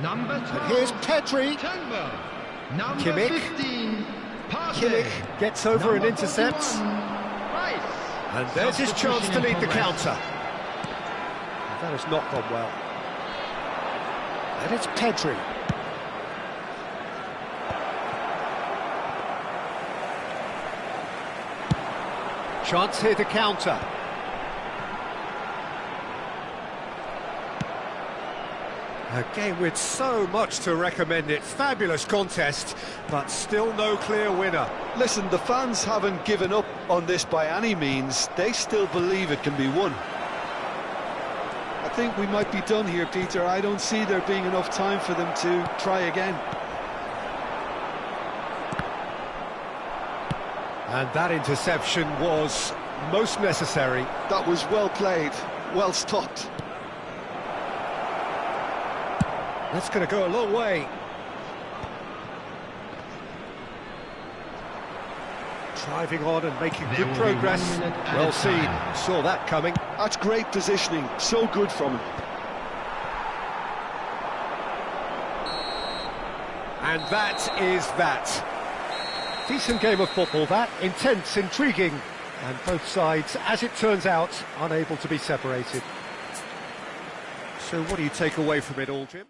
Number 12. And here's Pedri. Timber. Number Kimmich. 15. Partey. Kimmich gets over and Number intercepts. 41, Rice. And there's his chance to lead the counter. That has not gone well. And it's Pedri. Chance here to counter. A game with so much to recommend it. Fabulous contest, but still no clear winner. Listen, the fans haven't given up on this by any means. They still believe it can be won. I think we might be done here, Peter. I don't see there being enough time for them to try again. And that interception was most necessary. That was well played, well stopped. That's going to go a long way. Driving on and making There good will be progress. 1 minute at Well a seen, time. saw that coming. That's great positioning, so good from him. And that is that. Decent game of football, that. Intense, intriguing. And both sides, as it turns out, unable to be separated. So what do you take away from it all, Jim?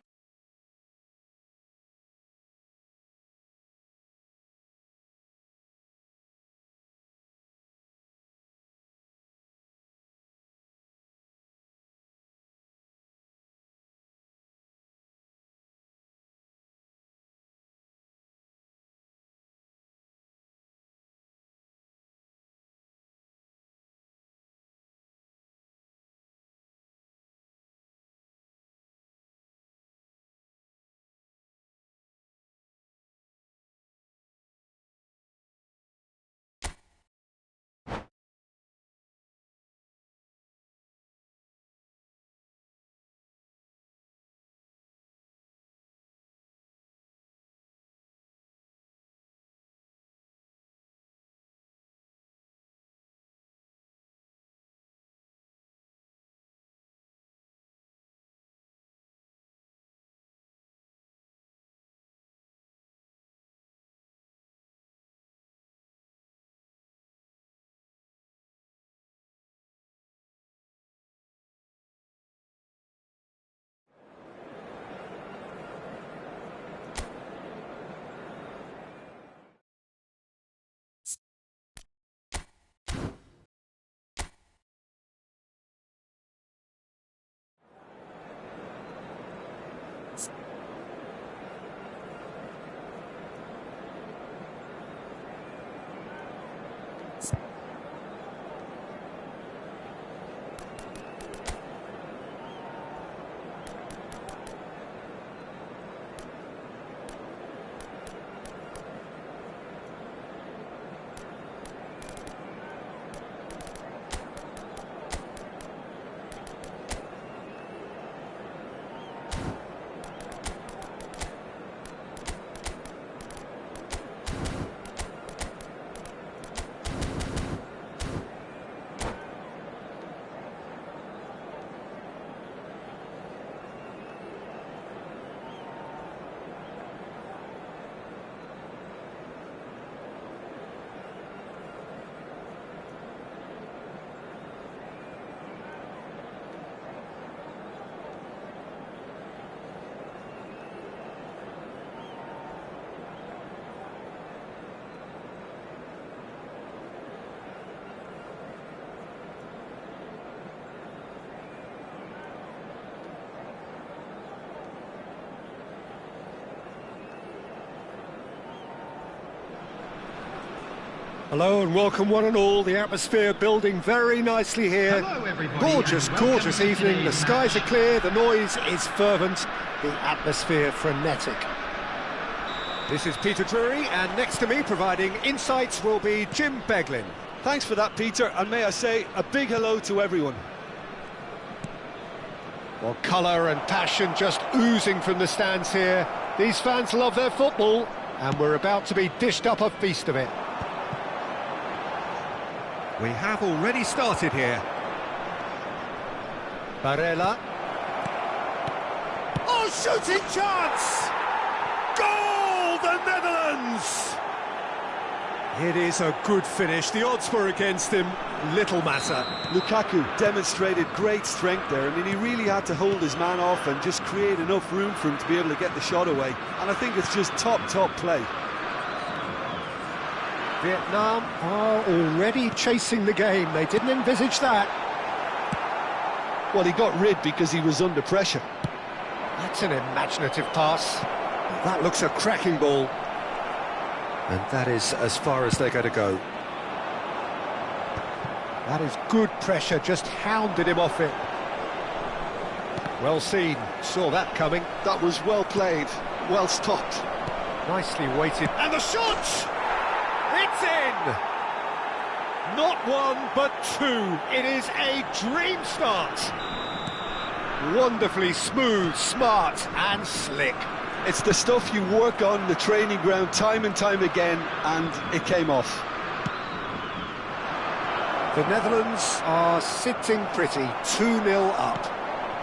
Hello and welcome one and all. The atmosphere building very nicely here. Hello, everybody, Gorgeous, and welcome gorgeous to evening. The today's skies are match. clear, the noise is fervent, the atmosphere frenetic. This is Peter Drury, and next to me providing insights will be Jim Beglin. Thanks for that, Peter, and may I say a big hello to everyone. Well, colour and passion just oozing from the stands here. These fans love their football, and we're about to be dished up a feast of it. We have already started here. Barella. Oh, shooting chance! Goal, the Netherlands! It is a good finish. The odds were against him. Little matter. Lukaku demonstrated great strength there. I mean, he really had to hold his man off and just create enough room for him to be able to get the shot away. And I think it's just top play. Vietnam are already chasing the game. They didn't envisage that. Well, he got rid because he was under pressure. That's an imaginative pass. That looks a cracking ball. And that is as far as they're going to go. That is good pressure, just hounded him off it. Well seen, saw that coming. That was well played, well stopped. Nicely weighted. And the shot! It's in! Not one, but two. It is a dream start. Wonderfully smooth, smart and slick. It's the stuff you work on the training ground time and time again, and it came off. The Netherlands are sitting pretty, 2-0 up.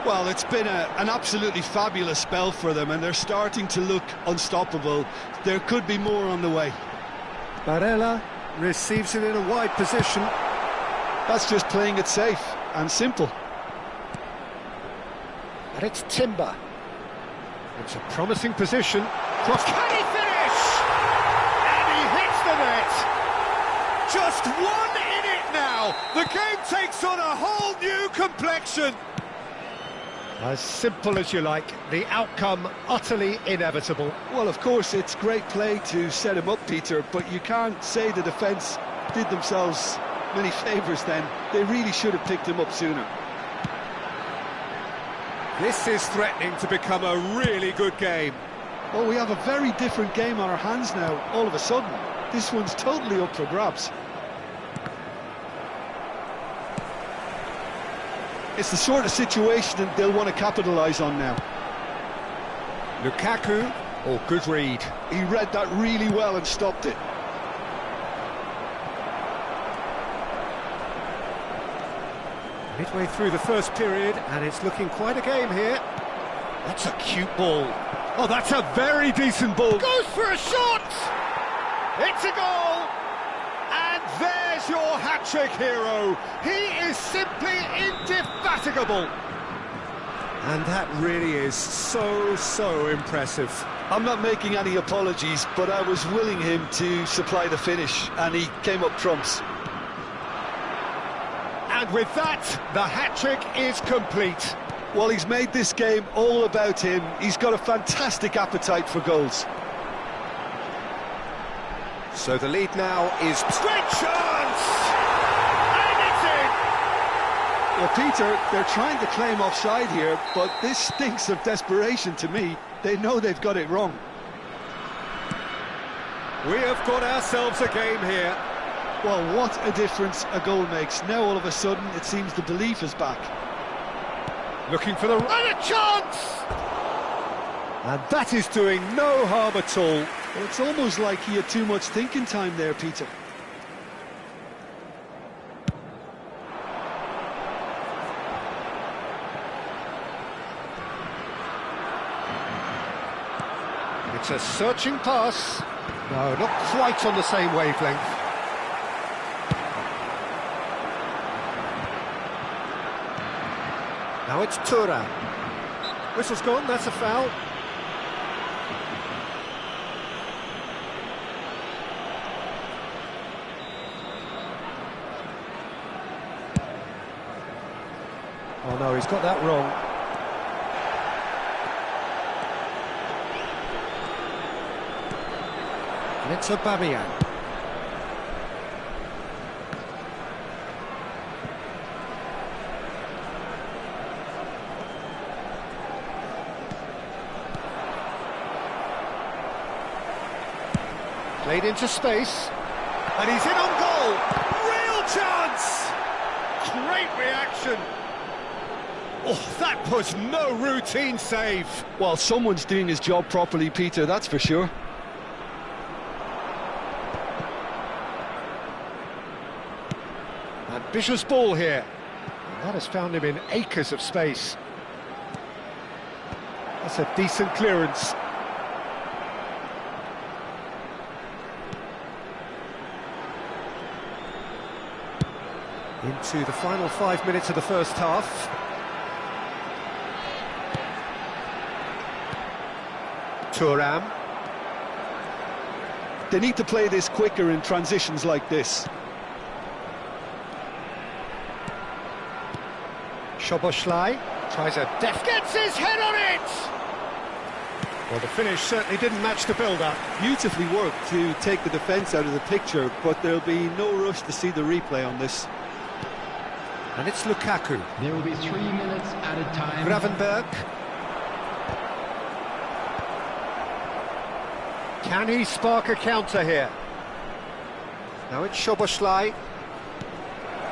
Well, it's been an absolutely fabulous spell for them, and they're starting to look unstoppable. There could be more on the way. Barella receives it in a wide position. That's just playing it safe and simple. And it's Timber. It's a promising position. Cross. Can he finish? And he hits the net. Just one in it now. The game takes on a whole new complexion. As simple as you like, the outcome utterly inevitable. Well, of course, it's great play to set him up, Peter, but you can't say the defence did themselves many favours then. They really should have picked him up sooner. This is threatening to become a really good game. Well, we have a very different game on our hands now, all of a sudden. This one's totally up for grabs. It's the sort of situation that they'll want to capitalise on now. Lukaku, good read. He read that really well and stopped it. Midway through the first period, and it's looking quite a game here. That's a cute ball. Oh, that's a very decent ball. Goes for a shot. It's a goal. And there's your hat-trick hero. He is simply indefatigable. And that really is so impressive. I'm not making any apologies, but I was willing him to supply the finish, and he came up trumps. And with that, the hat-trick is complete. Well, he's made this game all about him. He's got a fantastic appetite for goals. So the lead now is... Great chance! And it's in! Well, Peter, they're trying to claim offside here, but this stinks of desperation to me. They know they've got it wrong. We have got ourselves a game here. Well, what a difference a goal makes. Now, all of a sudden, it seems the belief is back. Looking for the... And a chance! And that is doing no harm at all. Well, it's almost like he had too much thinking time there, Peter. It's a searching pass. No, not quite on the same wavelength. Now it's Thuram. Whistle's gone, that's a foul. Oh no, he's got that wrong. And it's Aubameyang. Played into space. And he's in on goal. Real chance! Great reaction. Oh, that was no routine save. Well, someone's doing his job properly, Peter, that's for sure. Ambitious ball here. And that has found him in acres of space. That's a decent clearance. Into the final 5 minutes of the first half. Thuram. They need to play this quicker in transitions like this. Szoboszlai tries a deft... Gets his head on it! Well, the finish certainly didn't match the build-up. Beautifully worked to take the defence out of the picture, but there'll be no rush to see the replay on this. And it's Lukaku. There will be 3 minutes at a time. Gravenberg. Can he spark a counter here? Now it's Szoboszlai.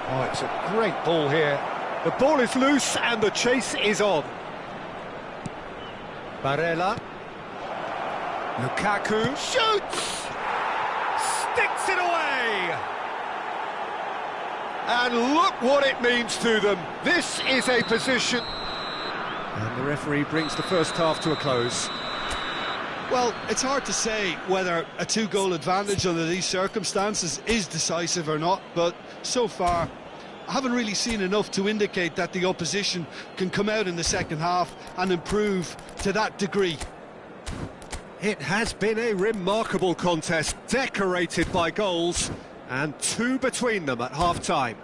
Oh, it's a great ball here. The ball is loose and the chase is on. Barella. Lukaku shoots! Sticks it away! And look what it means to them. This is a position... And the referee brings the first half to a close. Well, it's hard to say whether a two-goal advantage under these circumstances is decisive or not, but so far I haven't really seen enough to indicate that the opposition can come out in the second half and improve to that degree. It has been a remarkable contest, decorated by goals, and two between them at half-time.